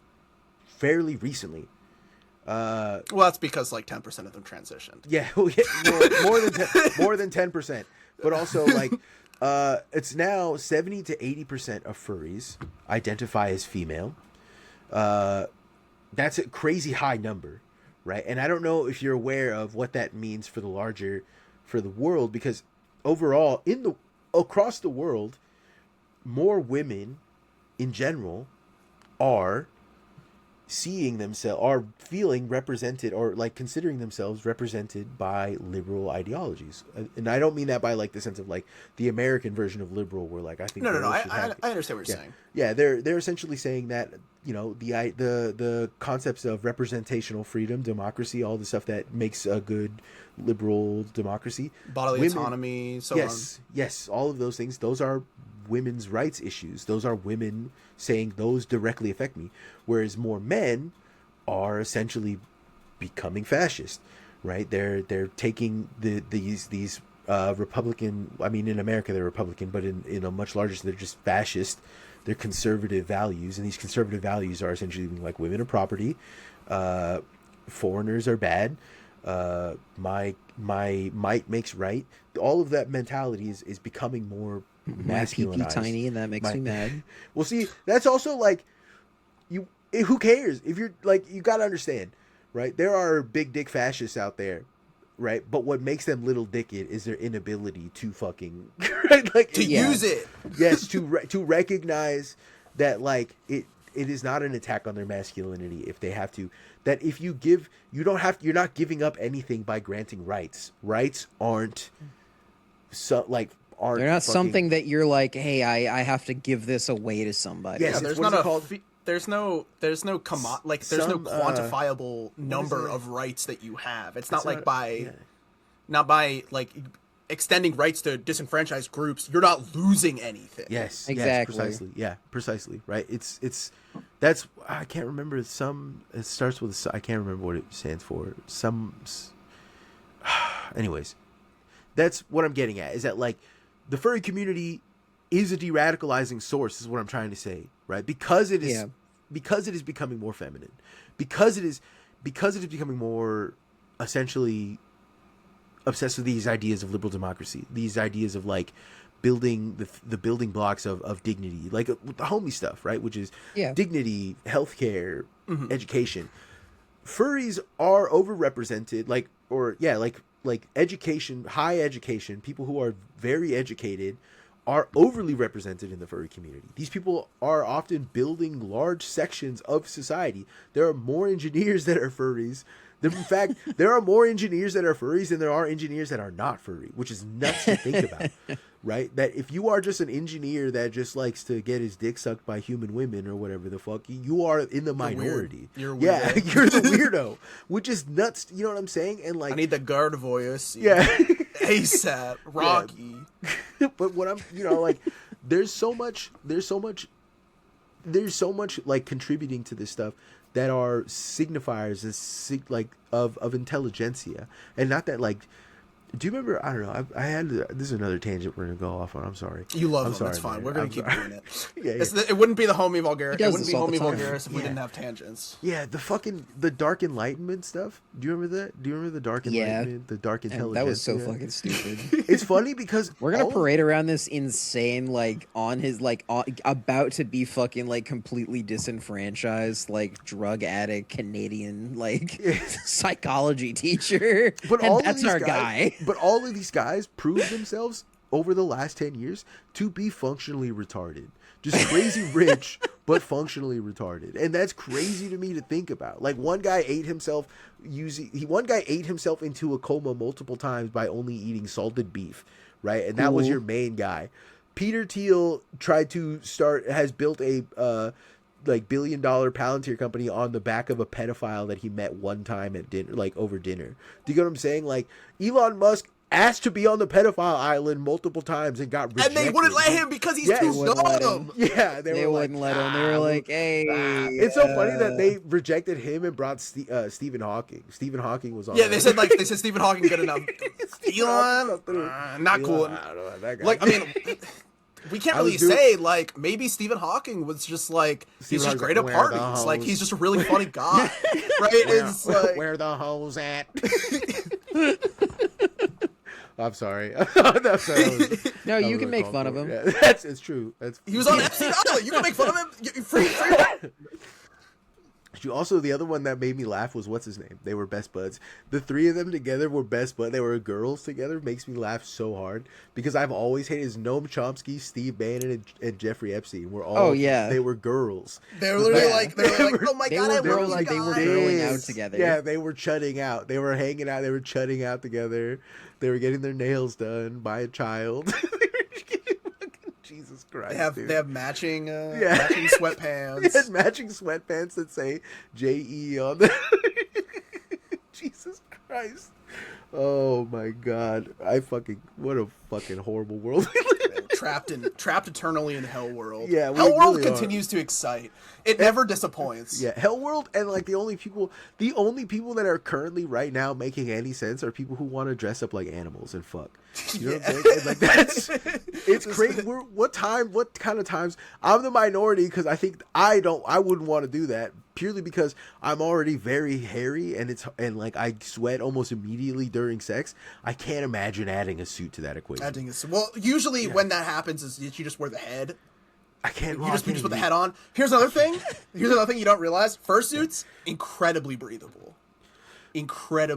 fairly recently. Well, that's because like 10% of them transitioned. Yeah, more than 10%. But also like it's now 70 to 80% of furries identify as female. That's a crazy high number, right? And I don't know if you're aware of what that means for the world, because overall across the world, more women in general are feeling represented, or like considering themselves represented by liberal ideologies. And I don't mean that by like the sense of like the American version of liberal, where like I think no. I understand what you're saying. Yeah, they're essentially saying that, you know, the concepts of representational freedom, democracy, all the stuff that makes a good liberal democracy, bodily autonomy, so on. Yes, all of those things. Those are women's rights issues. Those are women saying those directly affect me, whereas more men are essentially becoming fascist, right? They're taking these Republican, I mean in America they're Republican, but in a much larger, they're just fascist. They're conservative values, and these conservative values are essentially like women are property, foreigners are bad, my might makes right. All of that mentality is becoming more masculinized. My pee-pee tiny, and that makes me mad. Well, see, that's also like, who cares if you're like, you gotta understand, right? There are big dick fascists out there, right? But what makes them little dicked is their inability to fucking right, like use it. Yes, to recognize that like it is not an attack on their masculinity if they have to. That if you give, you're not giving up anything by granting rights. Rights aren't they're not something that you're like, hey, I have to give this away to somebody. Yes, there's no quantifiable number of rights that you have. It's not like by like extending rights to disenfranchised groups, you're not losing anything. Yes, exactly. Yes, precisely. Yeah, precisely. Right. That's I can't remember it starts with I can't remember what it stands for. Anyways, that's what I'm getting at, is that like the furry community is a de-radicalizing source, is what I'm trying to say, right? Because it is becoming more feminine, because it is becoming more essentially obsessed with these ideas of liberal democracy, these ideas of like building the building blocks of dignity, like the homie stuff, right? Which is dignity, healthcare, education. Furries are overrepresented, like education, high education, people who are very educated are overly represented in the furry community. These people are often building large sections of society. There are more engineers that are furries. In fact, there are more engineers that are furries than there are engineers that are not furry, which is nuts to think about, right? That if you are just an engineer that just likes to get his dick sucked by human women or whatever the fuck, you are in the minority. You're weird. Yeah, you're the weirdo, which is nuts. You know what I'm saying? And like, I need the guard voice. Yeah. ASAP, Rocky. Yeah. But what I'm, like, there's so much like contributing to this stuff that are signifiers of intelligentsia, and not that like. Do you remember? I don't know. I had this is another tangent we're gonna go off on. I'm sorry. You love them. Sorry, it's fine. man. We're gonna keep doing it. Yeah. It wouldn't be the homie Vulgaris. It wouldn't be homie Vulgaris if we Yeah. didn't have tangents. Yeah, the Dark Enlightenment stuff. Do you remember that? Do you remember the Dark Enlightenment? The Dark Intelligence. That was so fucking stupid. It's funny because we're gonna parade around this insane, like on his about to be fucking like completely disenfranchised, like drug addict Canadian psychology teacher. But that's our guy. But all of these guys proved themselves over the last 10 years to be functionally retarded. Just crazy rich, but functionally retarded. And that's crazy to me to think about. Like one guy ate himself into a coma multiple times by only eating salted beef, right? And that was your main guy. Peter Thiel has built a $1 billion Palantir company on the back of a pedophile that he met one time at dinner, like over dinner. Do you get what I'm saying? Like Elon Musk asked to be on the pedophile island multiple times and got rejected. And they wouldn't let him because he's too dumb. Yeah, they wouldn't let him. They were like, hey. It's so funny that they rejected him and brought Stephen Hawking. Stephen Hawking was on. Yeah, they said Stephen Hawking good enough. Elon, not cool. I don't know that guy. Like, I mean, we can't really say, like, maybe Stephen Hawking was just like, he's just great at parties. Like, he's just a really funny guy. Right? It's like, where the hoes at? I'm sorry. No, you can make fun of him. Yeah, it's true. He was on Epstein Island. You can make fun of him. Free. Also, the other one that made me laugh was what's his name? They were best buds. The three of them together were best buds. They were girls together. Makes me laugh so hard because I've always hated Noam Chomsky, Steve Bannon, and Jeffrey Epstein. Were all they were girls. They were literally like, oh my god, I love like you they were guys. growing out together. Yeah, they were chutting out. They were hanging out. They were chutting out together. They were getting their nails done by a child. Jesus Christ! They have matching matching sweatpants. Yeah, matching sweatpants that say JE on them. Jesus Christ! Oh my God! What a fucking horrible world we live in. Trapped eternally in Hell World. Yeah, Hell World really continues to excite. It never disappoints. Yeah, Hell World, and like the only people that are currently right now making any sense are people who want to dress up like animals and fuck. You know what I'm saying? And like it's crazy. What kind of times? I'm the minority because I think I wouldn't want to do that purely because I'm already very hairy and like I sweat almost immediately during sex. I can't imagine adding a suit to that equation. Usually when that happens is you just wear the head. I can't. You just put the head on. Here's another thing you don't realize: fursuits incredibly breathable. Insane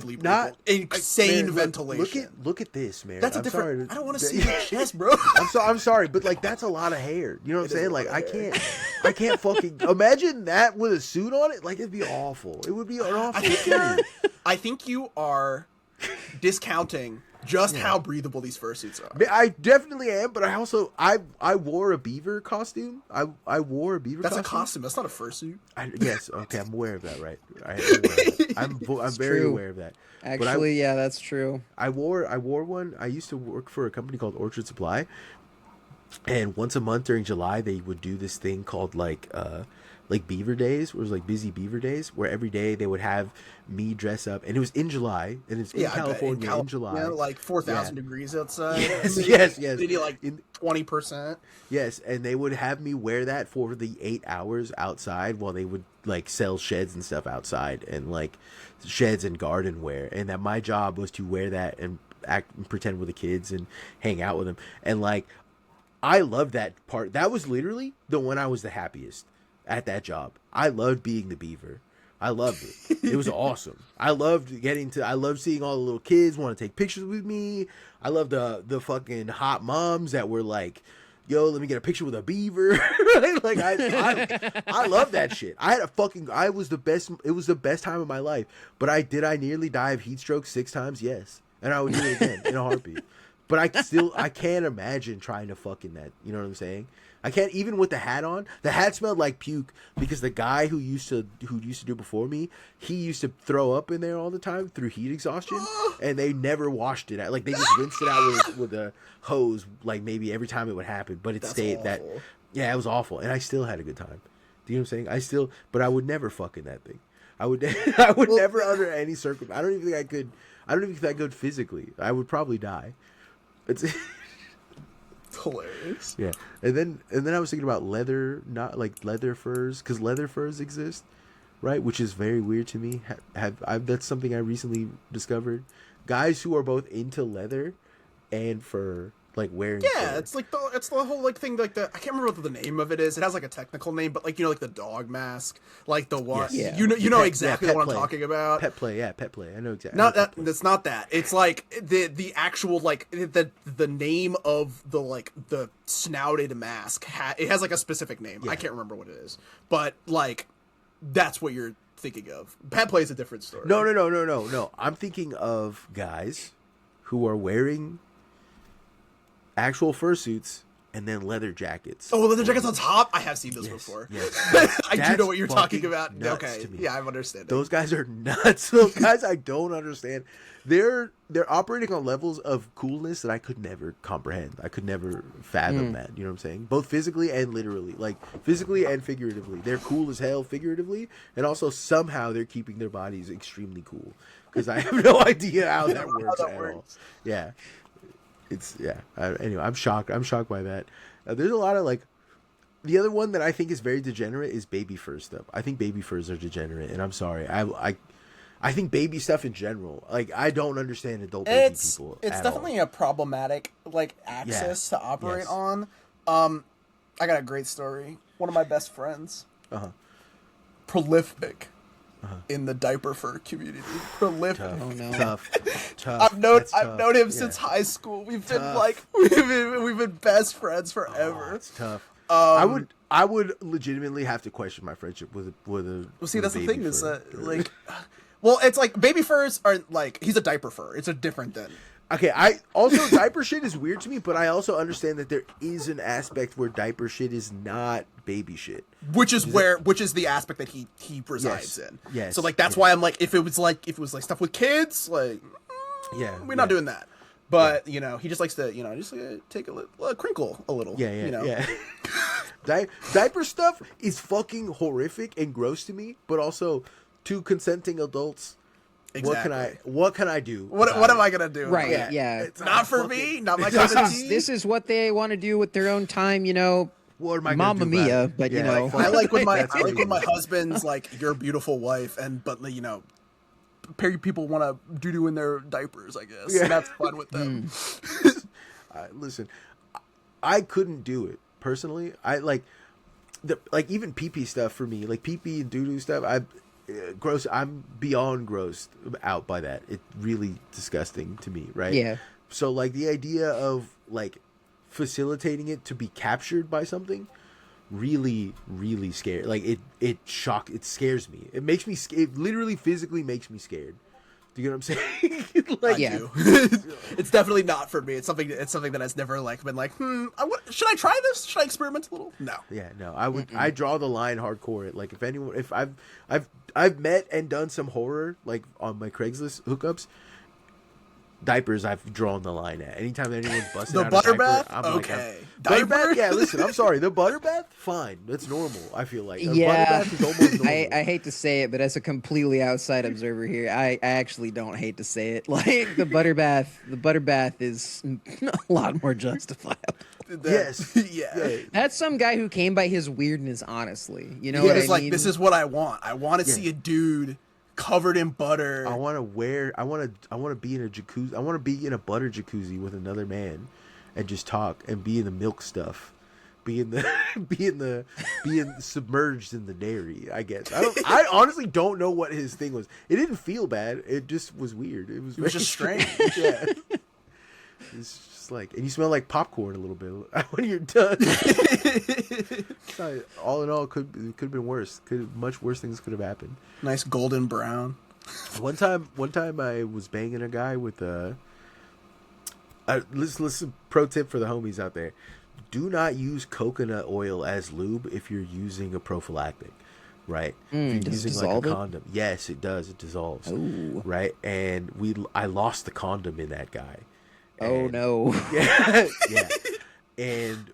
ventilation. Look at this, man. That's a different. I don't want to see your chest, bro. I'm sorry, but like that's a lot of hair. You know what I'm saying? Like I can't fucking imagine that with a suit on it. Like it'd be awful. It would be an awful thing. I think you are discounting just how breathable these fursuits are. I definitely am, but I wore a beaver costume. I wore a beaver costume. That's a costume. That's not a fursuit. Yes, okay, I'm aware of that, right? I'm very aware of that. Actually, yeah, that's true. I wore one. I used to work for a company called Orchard Supply, and once a month during July they would do this thing called like Beaver Days, where it was like busy Beaver Days, where every day they would have me dress up, and it was in July, and it's in California in July, like 4,000 degrees outside. Yes. They do like 20%. Yes, and they would have me wear that for the 8 hours outside while they would like sell sheds and stuff outside, and like sheds and garden wear, and that my job was to wear that and act and pretend with the kids and hang out with them, and like I loved that part. That was literally the one I was the happiest at that job. I loved being the beaver. I loved it. It was awesome. I loved seeing all the little kids want to take pictures with me. I loved the fucking hot moms that were like, yo, let me get a picture with a beaver. Like I love that shit. It was the best time of my life. But I nearly die of heat stroke 6 times? Yes. And I would do it again in a heartbeat. But I can't imagine trying to fuck in that. You know what I'm saying? I can't, even with the hat on. The hat smelled like puke because the guy who used to do before me, he used to throw up in there all the time through heat exhaustion, and they never washed it out. Like they just rinsed it out with a hose, like maybe every time it would happen. But it stayed that. Yeah, it was awful, and I still had a good time. Do you know what I'm saying? But I would never fuck in that thing. I would never under any circumstance. I don't even think I could physically. I would probably die. It's hilarious. Yeah, and then I was thinking about leather, not like leather furs, because leather furs exist, right? Which is very weird to me. That's something I recently discovered. Guys who are both into leather and fur, like wearing. Yeah, fur. it's the whole like thing, like I can't remember what the name of it is. It has like a technical name, but like like the dog mask, like the one. Yes. Yeah. You know exactly what I'm talking about. Pet play. I know exactly. That's not that. It's like the actual like the name of the snouted mask. It has like a specific name. Yeah. I can't remember what it is, but like that's what you're thinking of. Pet play is a different story. No. I'm thinking of guys who are wearing actual fursuits and then leather jackets. Oh, leather jackets on top? I have seen those before. Yes. I do know what you're talking about. Okay. To me. Yeah, I'm understanding. Those guys are nuts. Those guys I don't understand. They're operating on levels of coolness that I could never comprehend. I could never fathom that. You know what I'm saying? Both physically and literally. Like physically and figuratively. They're cool as hell figuratively, and also somehow they're keeping their bodies extremely cool. Because I have no idea how that works at all. Yeah. It's anyway, I'm shocked. I'm shocked by that. There's a lot of like. The other one that I think is very degenerate is baby fur stuff. I think baby furs are degenerate, and I'm sorry. I think baby stuff in general. Like I don't understand adult baby people. It's definitely a problematic like axis to operate on. I got a great story. One of my best friends, prolific in the diaper fur community. Prolific. Tough. Oh no. Tough. I've known him since high school. We've been like we've been best friends forever. Oh, it's tough. I would legitimately have to question my friendship with a. Well, see, that's the baby thing is fur. that like, well, it's like baby furs are like he's a diaper fur. It's a different than. Okay, I also diaper shit is weird to me, but I also understand that there is an aspect where diaper shit is not baby shit. Which is the aspect that he resides in. Yes. So like that's why I'm like if it was like stuff with kids, like we're not doing that. But you know, he just likes to just take a crinkle a little. Yeah. Diaper stuff is fucking horrific and gross to me, but also to consenting adults. Exactly. What can I do? What am I gonna do? Right? Yeah. It's not for me. Not my cup of tea. This is what they want to do with their own time. You know. What am I Mamma gonna do mia, about it? but Yeah, you know, I like when my husband's like your beautiful wife, but you know, people want to doo in their diapers. I guess and that's fun with them. Listen, I couldn't do it personally. I like even pee pee stuff for me, like pee pee and doo doo stuff. I'm beyond grossed out by that. It's really disgusting to me, right? Yeah. So like the idea of like facilitating it to be captured by something really scary. Like it scares me. It makes me it literally physically makes me scared. Do you know what I'm saying? Like, yeah. It's definitely not for me. It's something that has never like been like, should I try this? Should I experiment a little? No. Yeah, no. I would. I draw the line hardcore. Like if I've met and done some horror like on my Craigslist hookups. Diapers, I've drawn the line at. Anytime anyone's busting the out butter a diaper, bath, I'm okay. like, butter Diaper? bath, yeah. Listen, I'm sorry. The butter bath, fine. That's normal. I feel like butter Yeah, bath is almost normal. I hate to say it, but as a completely outside observer here, I actually don't hate to say it. Like the butter bath is a lot more justifiable. Yes, yeah. That's some guy who came by his weirdness. Honestly, you know He what was I like, mean? this is what I want. I want to see a dude covered in butter. I want to be in a jacuzzi. I want to be in a butter jacuzzi with another man, and just talk and be in the milk stuff, being submerged in the dairy. I guess I honestly don't know what his thing was. It didn't feel bad. It just was weird. It was just strange. Yeah. It's just like, and you smell like popcorn a little bit when you're done. All in all, could have been worse. Much worse things could have happened. Nice golden brown. One time I was banging a guy with listen, pro tip for the homies out there: do not use coconut oil as lube if you're using a prophylactic. Right? If you're using like a condom. Yes, it does. It dissolves. Ooh. Right? And I lost the condom in that guy. Oh no! Yeah, yeah, and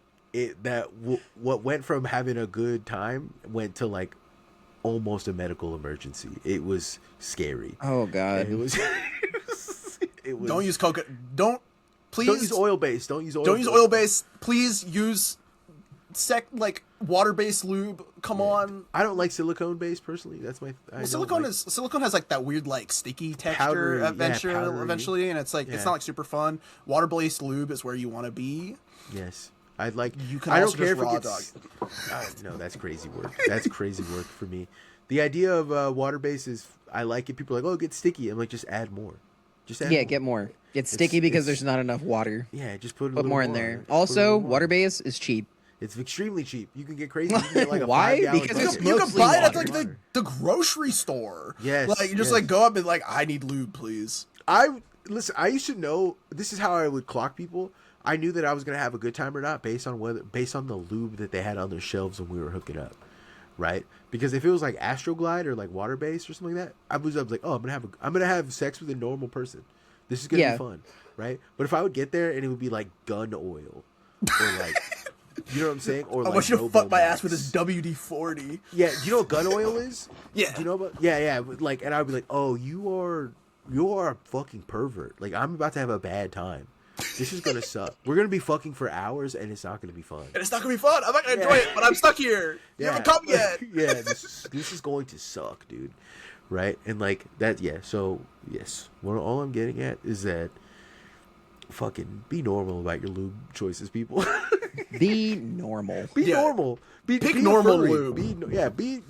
what went from having a good time went to like almost a medical emergency. It was scary. Oh god! And it was. Don't use coconut. Please don't use oil based. Don't use oil based. Please use water-based lube. Come on. I don't like silicone based personally. That's my. Silicone has like that weird like sticky texture Powdery, eventually, and it's like it's not like super fun. Water-based lube is where you want to be. Yes, I'd like. You can I also don't care just raw if it gets. No, that's crazy work. That's crazy work for me. The idea of water based is I like it. People are like, oh, it gets sticky. I'm like, just add more. Get more. It's sticky because there's not enough water. Yeah, just put more in there. Also, water base is cheap. It's extremely cheap. You can get crazy. You can get like a Why? 5 Because bucket. it's You can buy it at water. like the grocery store. Yes, like you just yes. like go up and like I need lube, please. I used to know this is how I would clock people. I knew that I was gonna have a good time or not based on the lube that they had on their shelves when we were hooking up, right? Because if it was like Astroglide or like water based or something like that, I was like, oh, I'm gonna have sex with a normal person. This is gonna be fun, right? But if I would get there and it would be like gun oil or like. You know what I'm saying? Or I want you to fuck my ass with this WD-40. Yeah, do you know what gun oil is? Yeah. Do you know about? Yeah. Like, and I'd be like, oh, you are a fucking pervert. Like, I'm about to have a bad time. This is gonna suck. We're gonna be fucking for hours, and it's not gonna be fun. And it's not gonna be fun. I'm not gonna enjoy it, but I'm stuck here. You haven't come yet. Yeah, this is going to suck, dude. Right? And like that. Yeah. So yes, all I'm getting at is that fucking be normal about your lube choices, people. Be normal. Be normal. Pick be normal a furry. lube.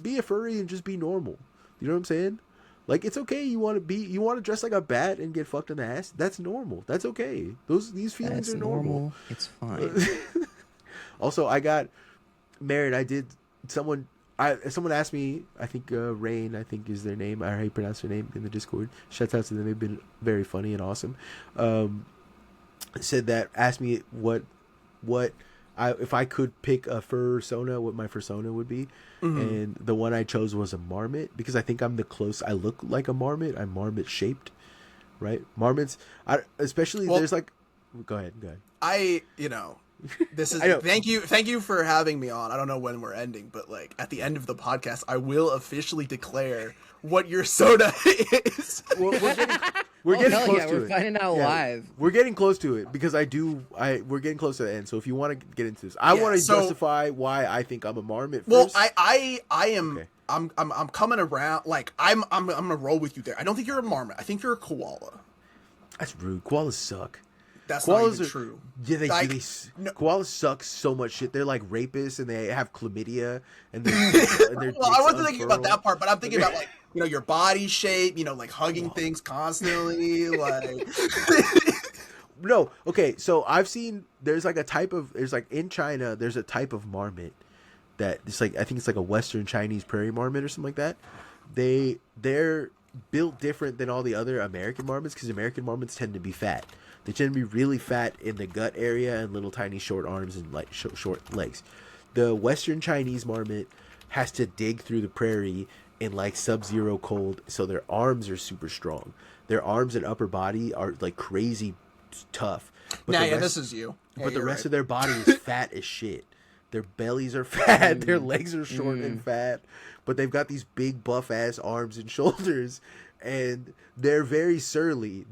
Be a furry and just be normal. You know what I'm saying? Like, it's okay. You want to dress like a bat and get fucked in the ass. That's normal. That's okay. These feelings That's are normal. It's fine. Also, someone asked me, I think Rain, I think is their name, or how you pronounce their name in the Discord. Shouts out to them. They've been very funny and awesome. Asked me if I could pick a fursona, what my fursona would be. And the one I chose was a marmot, because I think I look like a marmot. I'm marmot shaped, right? Marmots, there's like, go ahead. This is thank you for having me on. I don't know when we're ending, but like at the end of the podcast, I will officially declare what your soda is. We're getting close to it. We're finding out live. We're getting close to it, because we're getting close to the end. So if you want to get into this, I want to justify why I think I'm a marmot first. Well, I am. Okay. I'm coming around. Like I'm gonna roll with you there. I don't think you're a marmot. I think you're a koala. That's rude. Koalas suck. That's not even true. Yeah, koalas suck so much shit. They're like rapists, and they have chlamydia, and they're well, I wasn't thinking about that part, but I'm thinking about like your body shape. Like hugging things constantly. Like no, okay. So I've seen there's like in China there's a type of marmot that it's like, I think it's like a Western Chinese prairie marmot or something like that. They're built different than all the other American marmots, because American marmots tend to be fat. They tend to be really fat in the gut area and little tiny short arms and like short legs. The Western Chinese marmot has to dig through the prairie in like sub-zero cold, so their arms are super strong. Their arms and upper body are like crazy tough. But this is you. But the rest of their body is fat as shit. Their bellies are fat. Their legs are short and fat. But they've got these big buff ass arms and shoulders, and they're very surly.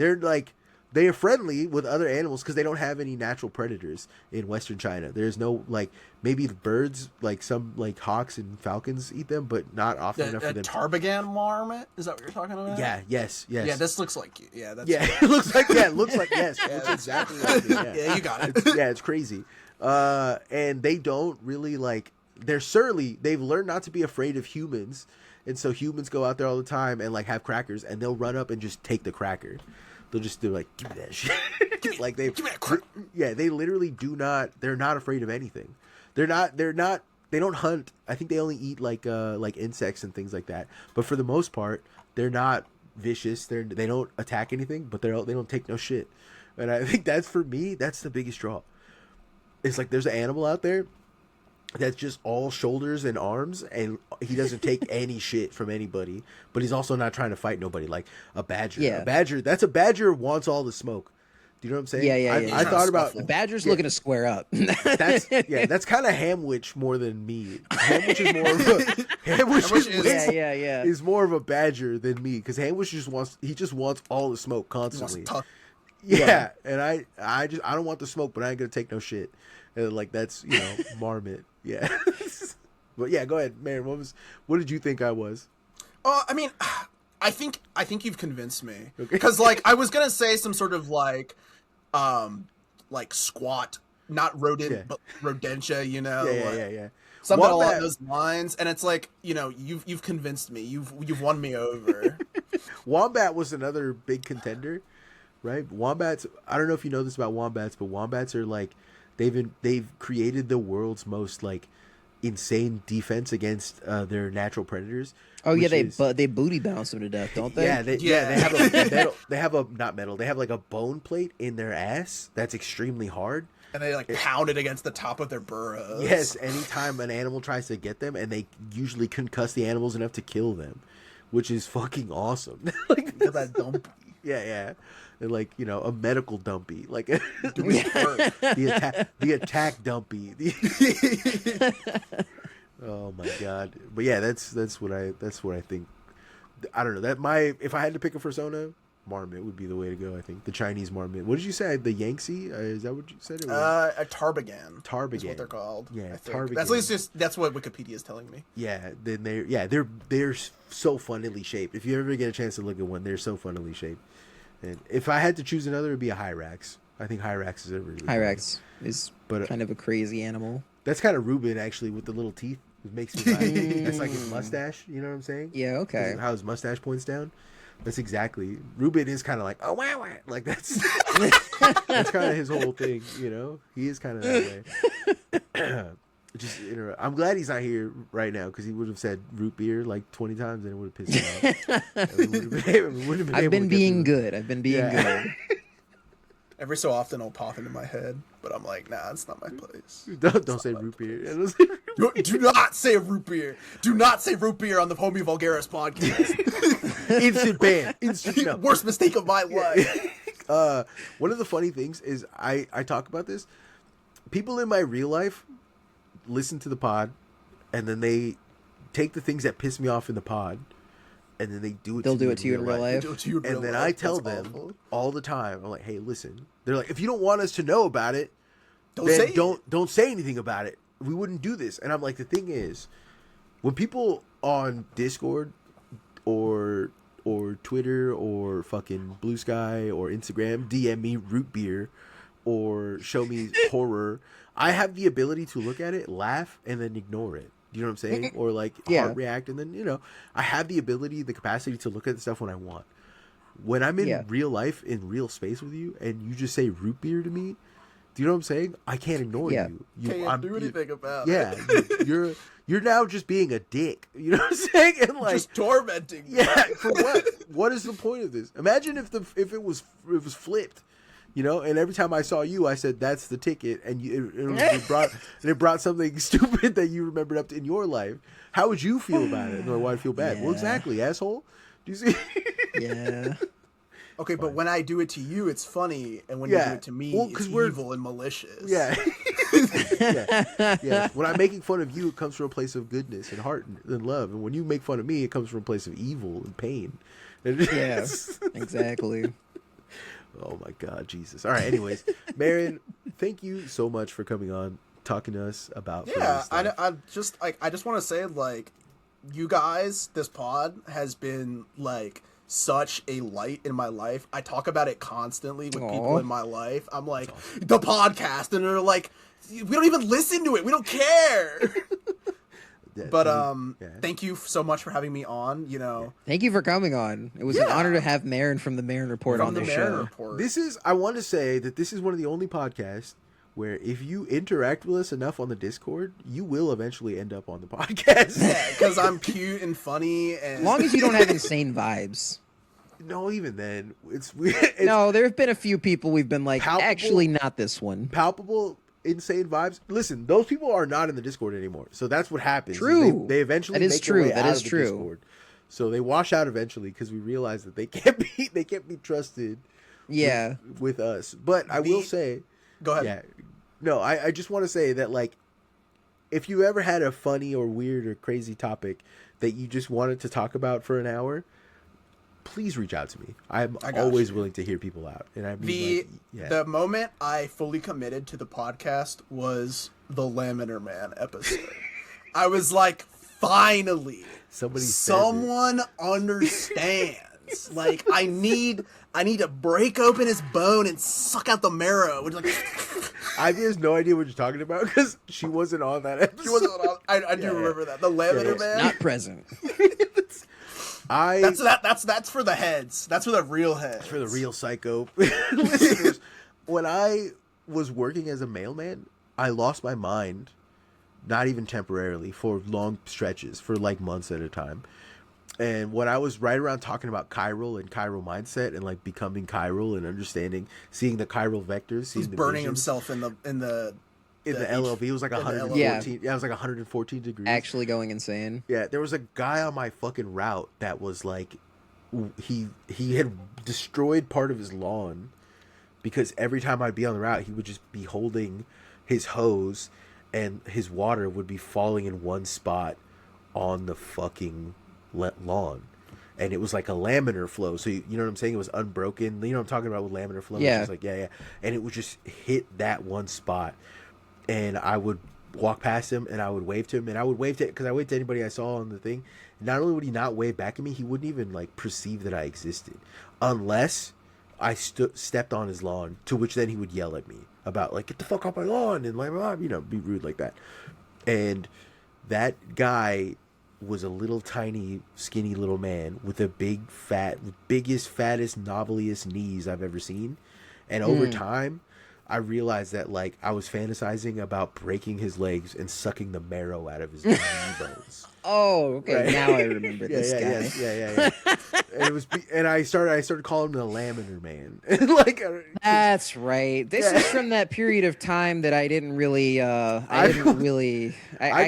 They are friendly with other animals because they don't have any natural predators in Western China. There's no, like, maybe the birds, like some like hawks and falcons eat them, but not often enough for them. Tarbagan marmot? Is that what you're talking about? Yeah. Yes. Yeah, this looks like you. Yeah, that's it looks like yes. Looks exactly like it. Yeah, you got it. It's crazy. And they don't really they're surly. They've learned not to be afraid of humans, and so humans go out there all the time and like have crackers, and they'll run up and just take the cracker. They'll just do like, give me that shit. Give me that crap. Yeah, they literally do not. They're not afraid of anything. They don't hunt. I think they only eat like insects and things like that. But for the most part, they're not vicious. They don't attack anything, but they don't take no shit. And I think that's, for me, that's the biggest draw. It's like there's an animal out there that's just all shoulders and arms, and he doesn't take any shit from anybody, but he's also not trying to fight nobody, like a badger. Yeah. A badger wants all the smoke. Do you know what I'm saying? Yeah. I thought about the badger's looking to square up. That's kind of Hamwich more than me. Hamwich is more of a is more of a badger than me, because Hamwich just wants all the smoke constantly. Yeah, and I don't want the smoke, but I ain't gonna take no shit. And like that's marmot. Yeah. But yeah, go ahead, Maren. What did you think I was? I mean, I think you've convinced me. Because like I was gonna say some sort of like squat, not rodent, but rodentia. Yeah. Something along those lines, and it's like you've convinced me. You've won me over. Wombat was another big contender, right? Wombats. I don't know if you know this about wombats, but wombats are like they've created the world's most like insane defense against their natural predators. Oh yeah, they booty bounce them to death, don't they? Yeah, they have a metal. They have a not metal. They have like a bone plate in their ass that's extremely hard. And they pound it against the top of their burrows. Yes, anytime an animal tries to get them, and they usually concuss the animals enough to kill them, which is fucking awesome. That dumpy. Yeah. And a medical dumpy, like the attack dumpy. Oh my god! But yeah, that's what I think. I don't know if I had to pick a persona, marmot would be the way to go. I think the Chinese marmot. What did you say? The Yangtze? Is that what you said? It was? A tarbagan. Tarbagan is what they're called. Yeah, tarbagan. tarbagan. That's what Wikipedia is telling me. Yeah, then they're so funnily shaped. If you ever get a chance to look at one, they're so funnily shaped. And if I had to choose another, it'd be a Hyrax. I think Hyrax is a really Hyrax is kind of a crazy animal. That's kind of Ruben actually with the little teeth. It makes me laugh. That's like his mustache. You know what I'm saying? Yeah. Okay. How his mustache points down. That's exactly. Ruben is kind of like, oh wow, like that's that's kind of his whole thing. You know, he is kind of that way. Just I'm glad he's not here right now because he would have said root beer like 20 times and it would have pissed me off. I've been being good. I've been being good. Every so often, it'll pop into my head, but I'm like, nah, it's not my place. Don't say root beer. Do not say root beer. Do not say root beer on the Homie Vulgaris podcast. Instant ban. Instant no. Worst mistake of my life. One of the funny things is I talk about this. People in my real life listen to the pod, and then they take the things that piss me off in the pod, and then they'll do it to you in real life. And then I tell them all the time, I'm like, hey, listen. They're like, if you don't want us to know about it, don't say anything about it. We wouldn't do this. And I'm like, the thing is, when people on Discord or Twitter or fucking Blue Sky or Instagram DM me root beer or show me horror, I have the ability to look at it, laugh, and then ignore it. You know what I'm saying? Or like heart react, and then I have the ability, the capacity to look at the stuff when I want. When I'm in real life, in real space with you, and you just say root beer to me, do you know what I'm saying? I can't ignore you. You can't do anything about it. Yeah, you're now just being a dick. You know what I'm saying? And like just tormenting. Yeah, for what? What is the point of this? Imagine if it was flipped. You know, and every time I saw you, I said, "That's the ticket," and it brought something stupid that you remembered up in your life. How would you feel about it? Or why I feel bad? Yeah. Well, exactly, asshole. Do you see? Yeah. Okay, but when I do it to you, it's funny, and when you do it to me, it's evil and malicious. Yeah. Yeah. When I'm making fun of you, it comes from a place of goodness and heart and love, and when you make fun of me, it comes from a place of evil and pain. Yeah. Exactly. Oh my God, Jesus! All right. Anyways, Maren, thank you so much for coming on, talking to us about. Yeah, I just want to say, like, you guys, this pod has been like such a light in my life. I talk about it constantly with people in my life. I'm like, the podcast, and they're like, we don't even listen to it. We don't care. But thank you so much for having me on. Thank you for coming on. It was an honor to have Maren from the Maren Report on the show. I want to say that this is one of the only podcasts where if you interact with us enough on the Discord, you will eventually end up on the podcast. Yeah, because I'm cute and funny, and as long as you don't have insane vibes. No, even then, it's no. There have been a few people we've been like, actually, not this one. Palpable. Insane vibes. Listen, those people are not in the Discord anymore. So that's what happens. True. They eventually make their way out of the Discord. So they wash out eventually because we realize that they can't be trusted. Yeah. With us. But I will say, go ahead. Yeah. No, I just want to say that, like, if you ever had a funny or weird or crazy topic that you just wanted to talk about for an hour, please reach out to me. I'm always willing to hear people out. And I mean, the moment I fully committed to the podcast was the Laminer Man episode. I was like, finally, someone understands. Like, I need to break open his bone and suck out the marrow. Like, I have no idea what you're talking about because she wasn't on that episode. She wasn't on. I do remember that. The Laminer Man, not present. That's for the heads. That's for the real heads. For the real psycho listeners. When I was working as a mailman, I lost my mind, not even temporarily, for long stretches, for like months at a time. And when I was right around talking about chiral and chiral mindset and like becoming chiral and understanding, seeing the chiral vectors, he's burning himself in the LLV. It was like 114. Yeah, it was like 114 degrees. Actually going insane. Yeah, there was a guy on my fucking route that was like, he had destroyed part of his lawn because every time I'd be on the route, he would just be holding his hose and his water would be falling in one spot on the fucking lawn. and it was like a laminar flow. So you know what I'm saying? It was unbroken. You know what I'm talking about with laminar flow? Yeah. It's just like yeah, and it would just hit that one spot, and I would walk past him and I would wave to him, and I would wave to because I waved to anybody I saw on the thing. Not only would he not wave back at me, he wouldn't even like perceive that I existed unless I stepped on his lawn. To which then he would yell at me about like, get the fuck off my lawn, and like, you know, be rude like that. And that guy was a little tiny, skinny little man with a biggest, fattest, knobbliest knees I've ever seen. And over time, I realized that like I was fantasizing about breaking his legs and sucking the marrow out of his knee bones. Oh, okay. Right? Now I remember this guy. Yeah. And it was, and I started calling him the Laminar Man. Like, that's right. This is from that period of time that I didn't really. I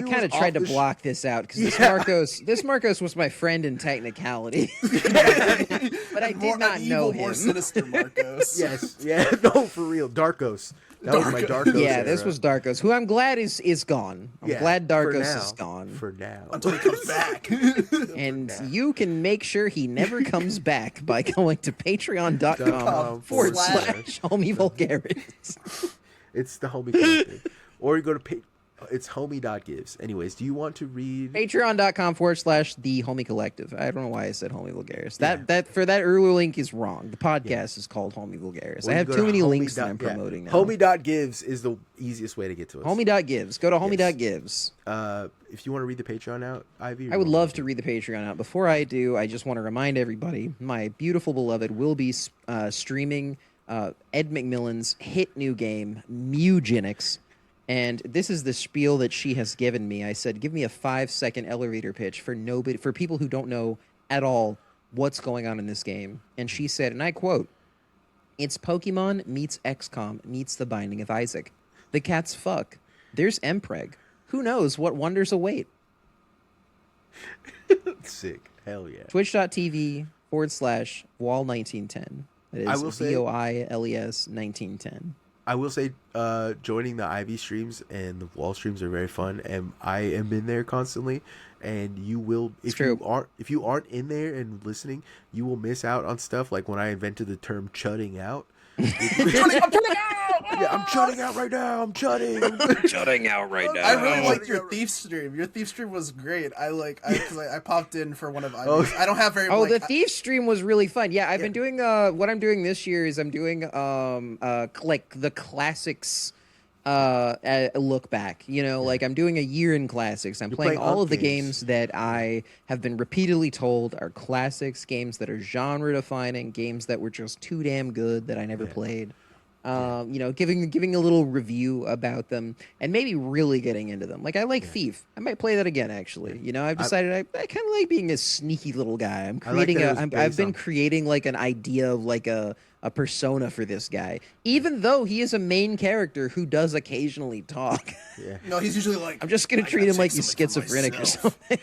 kind of tried to block this out because this Marmcos was my friend in technicality, but I did not know him. More sinister Marmcos. Yes, yeah, no, for real, Darkos. That was my Darkos. Yeah, era. this was Darkos, who I'm glad is gone. I'm glad Darkos is gone for now until he comes back. And you can make sure he never comes back by going to patreon.com/homie Vulgaris. It's the Homie Collective, or you go to it's homie.gives. Anyways, do you want to read patreon.com/the Homie Collective? I don't know why I said Homie Vulgaris. That for that earlier link is wrong. The podcast is called Homie Vulgaris. I have too many links that I'm promoting now. Homie.gives is the easiest way to get to us. Homie.gives. Go to homie.gives. If you want to read the Patreon out, Ivy, I would love to read the Patreon out. Before I do, I just want to remind everybody, my beautiful beloved will be streaming Ed McMillan's hit new game, Mugenics. And this is the spiel that she has given me. I said, give me a 5-second elevator pitch for people who don't know at all what's going on in this game. And she said, and I quote, "It's Pokemon meets XCOM meets The Binding of Isaac. The cats fuck. There's Mpreg. Who knows what wonders await?" Sick. Hell yeah. Twitch.tv/Wall1910. That is VOILES 1910. I will say, joining the Ivy streams and the Wall streams are very fun, and I am in there constantly. And you will, if you aren't in there and listening, you will miss out on stuff like when I invented the term "chudding out." I'm chudding out. Yeah, I'm chudding out right now. I'm chudding. I'm chudding out right now. I really liked your thief stream. Your thief stream was great. Because I popped in for one of Ivy's. I don't have very. The thief stream was really fun. Yeah, I've been doing. What I'm doing this year is I'm doing like the classics. Look back. You know, like I'm doing a year in classics. I'm playing all of the games that I have been repeatedly told are classics, games that are genre defining, games that were just too damn good that I never played. You know, giving a little review about them and maybe really getting into them. Like I like Thief. I might play that again actually. You know, I've decided I kind of like being a sneaky little guy. I'm creating I've been creating like an idea of like a persona for this guy, even though he is a main character who does occasionally talk. Yeah. No, he's usually like, I'm just gonna treat him like he's schizophrenic or something.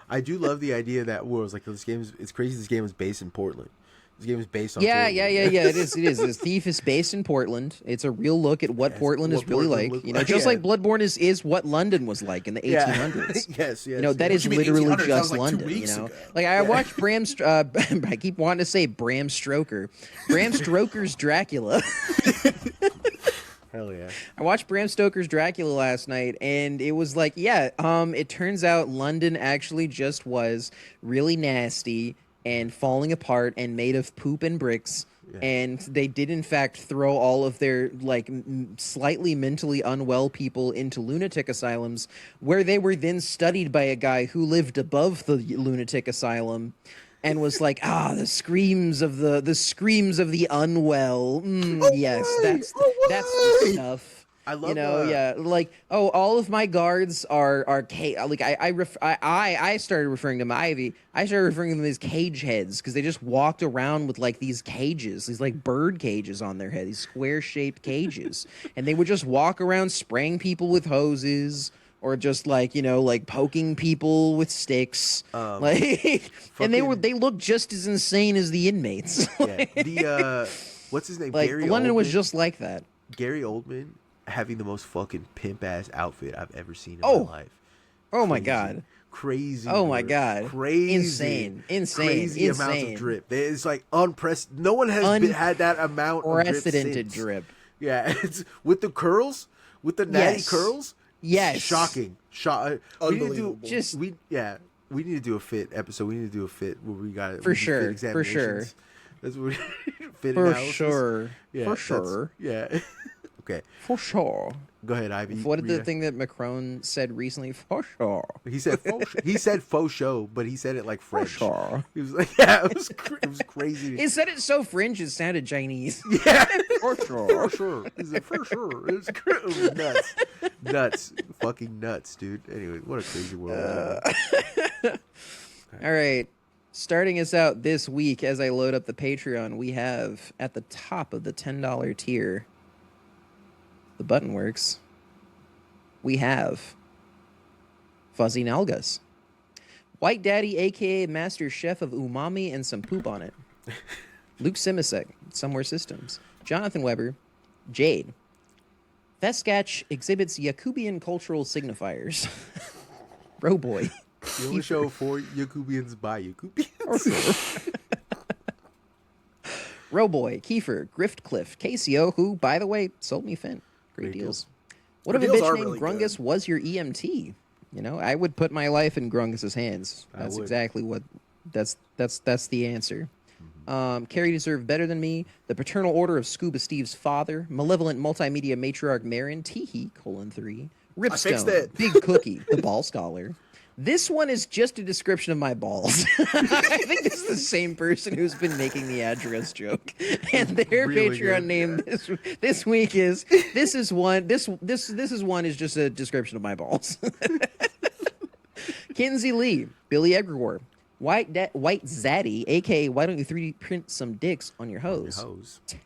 I do love the idea that like this game is. It's crazy. This game is based in Portland. This game is based on Portland. It is. This Thief is based in Portland. It's a real look at what Portland is really like. You know, just like Bloodborne is what London was like in the 1800s. Yes. You know, that is literally just London. You know, like I watched Bram. I keep wanting to say Bram Stoker. Bram Stoker's Dracula. Hell yeah. I watched Bram Stoker's Dracula last night, and it was like, it turns out London actually just was really nasty and falling apart and made of poop and bricks. Yeah. And they did, in fact, throw all of their like slightly mentally unwell people into lunatic asylums, where they were then studied by a guy who lived above the lunatic asylum, and was like, the screams of the unwell. Yes, that's the stuff. I love, like, all of my guards are like I started referring to them Ivy. I started referring to them as cage heads because they just walked around with like these cages, these like bird cages on their head, these square shaped cages, and they would just walk around spraying people with hoses. Or just like, you know, like poking people with sticks, and they look just as insane as the inmates. What's his name? Like Gary London Oldman? was just like that. Gary Oldman having the most fucking pimp ass outfit I've ever seen in my life. Oh my god! Crazy. Oh my god. Crazy. Insane. Crazy amounts of drip. It's like unprecedented. No one has had that amount of drip unprecedented since. drip. Yeah, it's with the curls, with the natty curls. Yes. Shocking. Unbelievable. We need to do a fit episode. We need to do a fit where we got for sure. That's what we fit for analysis. Sure. Yeah, for sure. Yeah. Okay. For sure. Go ahead, Ivy. What did the thing that Macron said recently? For sure. He said faux. He said faux show, but he said it like French. For sure. He was like, yeah, it was crazy. He said it so French, it sounded Chinese. Yeah. For sure. For sure. He said for sure. It was nuts. Nuts. Fucking nuts, dude. Anyway, what a crazy world. All right. Starting us out this week, as I load up the Patreon, we have at the top of the $10 tier, the button works. We have Fuzzy Nalgas, White Daddy, aka Master Chef of Umami and some poop on it, Luke Simasek, Somewhere Systems, Jonathan Weber, Jade, Feskatch exhibits Yakubian cultural signifiers, Roboy. The only show for Yakubians by Yakubians. Roboy, Kiefer, Griftcliff, KCO, who, by the way, sold me Finn. Great deals. What if a bitch named really Grungus was your EMT? You know, I would put my life in Grungus's hands. That's exactly what. That's the answer. Carrie deserved better than me. The Paternal Order of Scuba Steve's father. Malevolent multimedia matriarch Maren Teehee, :3. Ripstone, Big Cookie, the ball scholar. This one is just a description of my balls. I think this is the same person who's been making the address joke, and their really Patreon name this week is this is one is just a description of my balls. Kinsey Lee, Billy Egregore, White Zaddy, aka why don't you 3D print some dicks on your hose?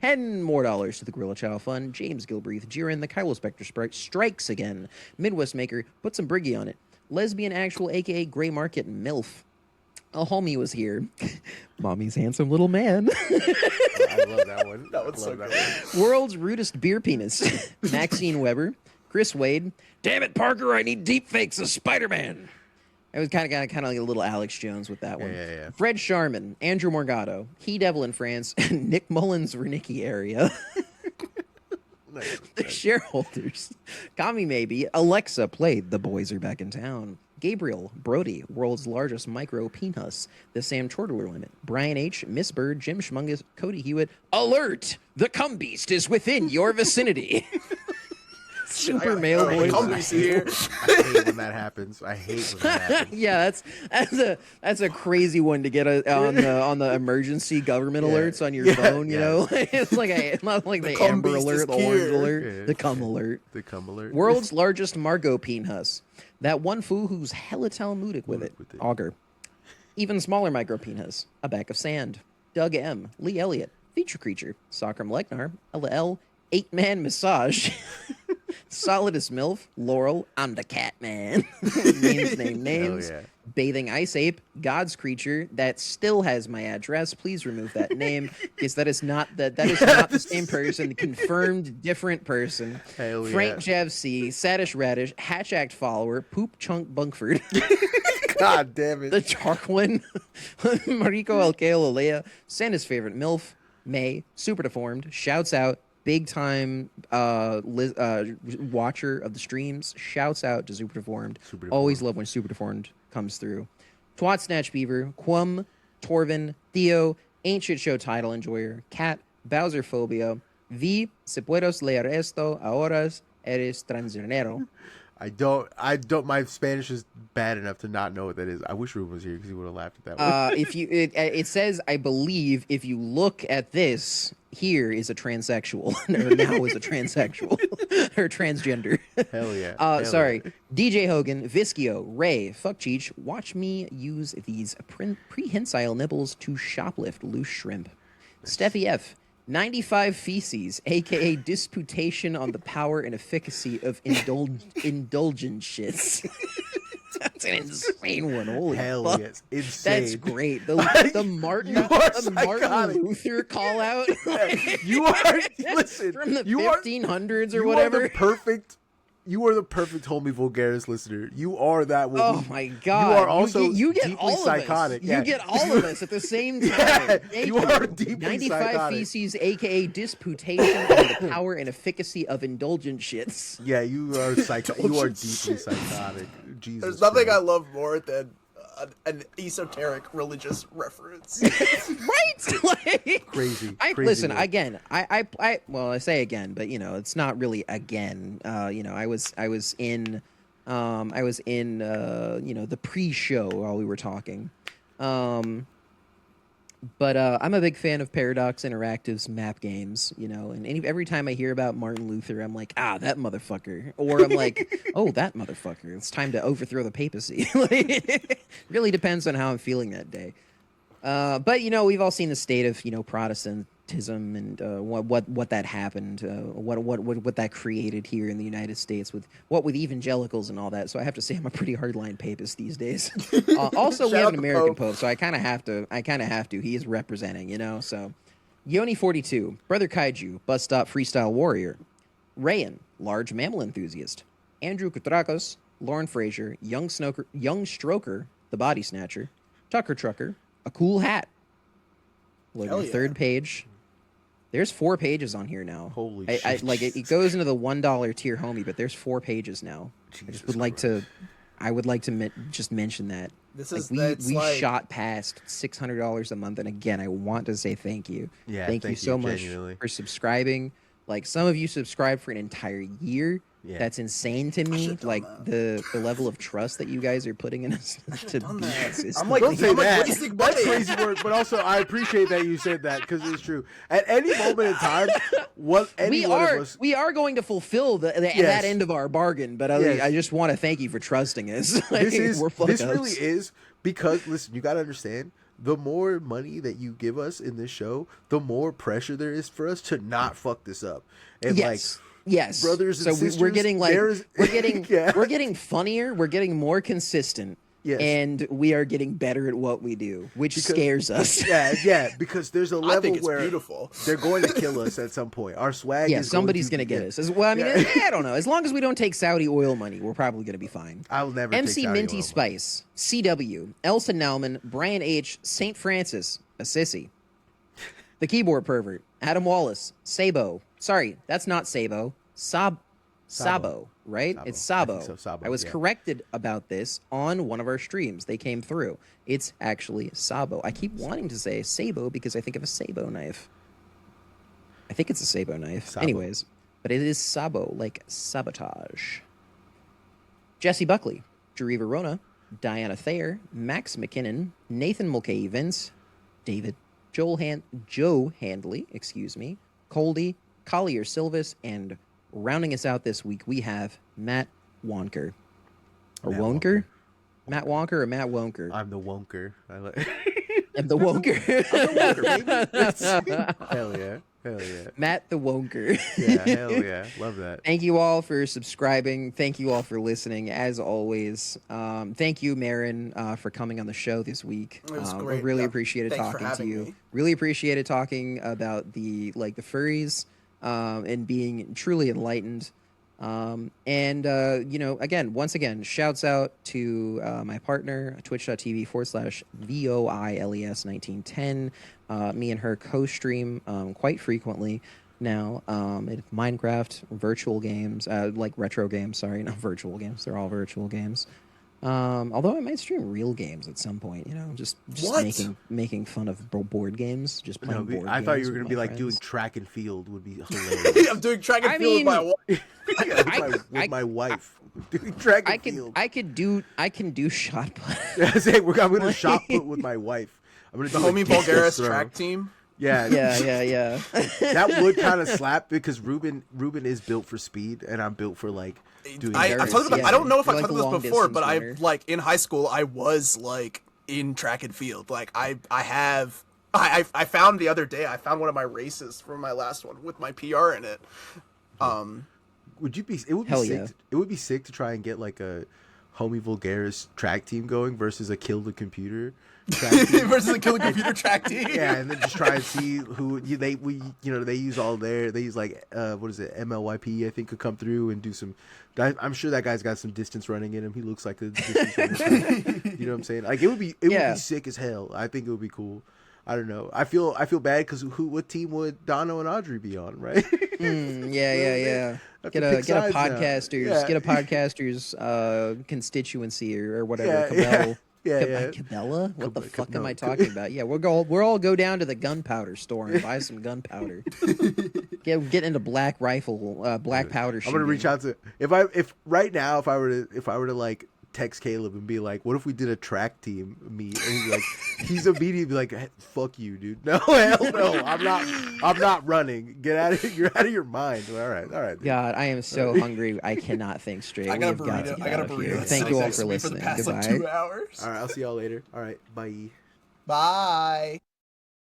$10 more to the Gorilla Chow Fund. James Gilbreath, Jiren, the Kylo Spectre Sprite strikes again. Midwest Maker, put some Briggy on it. Lesbian Actual, aka Gray Market MILF. A homie was here. Mommy's handsome little man. I love that one. That one's so good. World's rudest beer penis. Maxine Weber. Chris Wade. Damn it, Parker, I need deep fakes of Spider-Man. I was kind of like a little Alex Jones with that one. Yeah. Fred Sharman. Andrew Morgado. He Devil in France. Nick Mullins, Wernicke area. The shareholders. Kami Maybe. Alexa played The Boys Are Back in Town. Gabriel Brody, world's largest micro penis. The Sam Chortler Limit. Brian H. Miss Bird, Jim Schmungus, Cody Hewitt. Alert! The cum beast is within your vicinity. Super male boys. Here. I hate when that happens. Yeah, that's a crazy one to get on the emergency government alerts on your phone. You know, it's not like the Amber Alert, the Orange Alert, the cum alert. The cum alert. World's largest Margot penis. That one fool who's hella Talmudic with it. Auger. Even smaller micro penis. A Bag of Sand. Doug M. Lee Elliott. Feature Creature. Soccer Leknar. LL. 8-Man Massage. Solidus MILF, Laurel, I'm the cat man. names. Yeah. Bathing Ice Ape, God's Creature, that still has my address. Please remove that name, because that is not the same person. Confirmed different person. Hell Frank Javc, Sadish Radish, Hatch Act follower, Poop Chunk Bunkford. God damn it. The Tarquin, Mariko Alkeo Alea, Santa's favorite MILF, May, Super Deformed, shouts out. Big time watcher of the streams. Shouts out to Super Deformed. Always love when Super Deformed comes through. Twat Snatch Beaver, Quum, Torvin, Theo, Ancient Show title enjoyer, Cat, Bowser Phobia, V, Si puedes leer esto, ahora eres transgénero. I don't. My Spanish is bad enough to not know what that is. I wish Ruben was here because he would have laughed at that one. It says, I believe, if you look at this, here is a transsexual, or now is a transsexual, or transgender. Hell yeah. Sorry. Yeah. DJ Hogan, Viskio, Ray, Fuck Cheech, watch me use these prehensile nibbles to shoplift loose shrimp. Nice. Steffi F. 95 Feces, a.k.a. disputation on the power and efficacy of indulgent shits. That's an insane one. Holy hell fuck. Yes. Insane. That's great. The Martin Luther call out. You are, listen. From the 1500s or whatever. You are the perfect You are the perfect homie Vulgaris listener. You are that. Oh my god! You are also you get deeply all psychotic. Of us. Yeah. You get all of us at the same time. Yeah, Thank you are deeply 95 psychotic. Feces, aka disputation on the power and efficacy of indulgent shits. Yeah, you are You are deeply psychotic. Jesus. There's nothing Christ. I love more than an esoteric religious reference. Right? Like, Crazy. Listen, work. again, I say again, but it's not really again. I was in the pre-show while we were talking. But I'm a big fan of Paradox Interactive's map games, and every time I hear about Martin Luther, I'm like, that motherfucker. Or I'm like, oh, that motherfucker. It's time to overthrow the papacy. Really depends on how I'm feeling that day. But, we've all seen the state of, Protestantism and what that happened, what that created here in the United States with evangelicals and all that. So I have to say I'm a pretty hardline papist these days. Also, we have an American Pope, so I kind of have to. He is representing, So Yoni42, Brother Kaiju, Bus Stop Freestyle Warrior, Rayan, Large Mammal Enthusiast, Andrew Kutrakos, Lauren Frazier, Young Stroker, The Body Snatcher, Tucker Trucker, A Cool Hat. Look at the third page. There's 4 pages on here now. Holy shit. It goes into the $1 tier, homie, but there's 4 pages now. I would like to just mention that. We shot past $600 a month, and again, I want to say thank you. Yeah, thank you so much for subscribing. Like, some of you subscribed for an entire year. Yeah. That's insane to me. Like the level of trust that you guys are putting in us to be consistent. I'm like, don't say that. That's crazy work. But also, I appreciate that you said that because it's true. At any moment in time, we are going to fulfill that end of our bargain. But I just want to thank you for trusting us. Like, this really is because listen, you got to understand. The more money that you give us in this show, the more pressure there is for us to not fuck this up. And yes, brothers and sisters, we're getting we're getting funnier, we're getting more consistent, and we are getting better at what we do, which scares us. Yeah, because there's a level where beautiful. They're going to kill us at some point. Our swag is somebody's going to get us. Well, I mean, I don't know. As long as we don't take Saudi oil money, we're probably going to be fine. I will never MC take Saudi Minty oil Spice, CW, Elsa Nauman, Brian H, St. Francis, a sissy. The Keyboard Pervert, Adam Wallace, Sabo. Sorry, that's not Sabo. Sabo, right? It's Sabo. So, Sabo. I was corrected about this on one of our streams. They came through. It's actually Sabo. I keep wanting to say Sabo because I think of a Sabo knife. I think it's a Sabo knife. Sabo. Anyways, but it is Sabo, like sabotage. Jesse Buckley, Jerry Verona, Diana Thayer, Max McKinnon, Nathan Mulcahy Vince, David, Joe Handley, Coldy, Collier Silvis, and rounding us out this week, we have Matt Wonker. Matt Wonker or Matt Wonker? I'm the Wonker. I'm the Wonker. I'm the Wonker, baby. Hell yeah. Matt the Wonker. Yeah, hell yeah. Love that. Thank you all for subscribing. Thank you all for listening, as always. Thank you, Maren, for coming on the show this week. It was great. I really appreciated talking to you. Me. Really appreciated talking about the furries and being truly enlightened. Again, once again, shouts out to my partner, twitch.tv/VOILES1910. Me and her co-stream quite frequently now. Minecraft, virtual games, like retro games. Sorry, not virtual games. They're all virtual games. Although I might stream real games at some point, just making fun of board games, just playing board games. I thought you were going to be like doing track and field would be hilarious. I'm doing track and field with my wife. Doing track and field. I can do shot put. I'm going to shot put with my wife. I'm going to the homie Vulgaris track team. Yeah. That would kind of slap because Ruben is built for speed and I'm built for like doing. I don't know if I talked about this before, but I like in high school I was like in track and field. Like I found the other day I found one of my races from my last one with my PR in it. Would you be? It would be sick. It would be sick to try and get like a homie Vulgaris track team going versus a kill the computer track team. Versus a kill the computer track team. Yeah, and then just try and see who they use they use like what is it, MLYP I think could come through and do some. I'm sure that guy's got some distance running in him. He looks like a distance runner. You know what I'm saying? Like it would be sick as hell. I think it would be cool. I don't know. I feel bad because what team would Dono and Audrey be on, right? Yeah. Get a podcaster's constituency or whatever. Cabela? What the fuck am I talking about? Yeah, we'll all go down to the gunpowder store and buy some gunpowder. Get into black powder shooting. I'm gonna reach out to if right now if I were to like text Caleb and be like, what if we did a track team meet? And he's immediately be like, hey, fuck you, dude. No, hell no. I'm not running. Get out of you're out of your mind. All right. Dude. God, I am so hungry. I cannot think straight. I got a burrito. Thank you all for listening. For the past, Goodbye. 2 hours. All right, I'll see y'all later. All right, bye. Bye.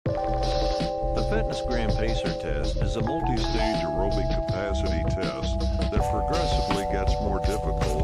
The Fitness Gram Pacer test is a multi-stage aerobic capacity test that progressively gets more difficult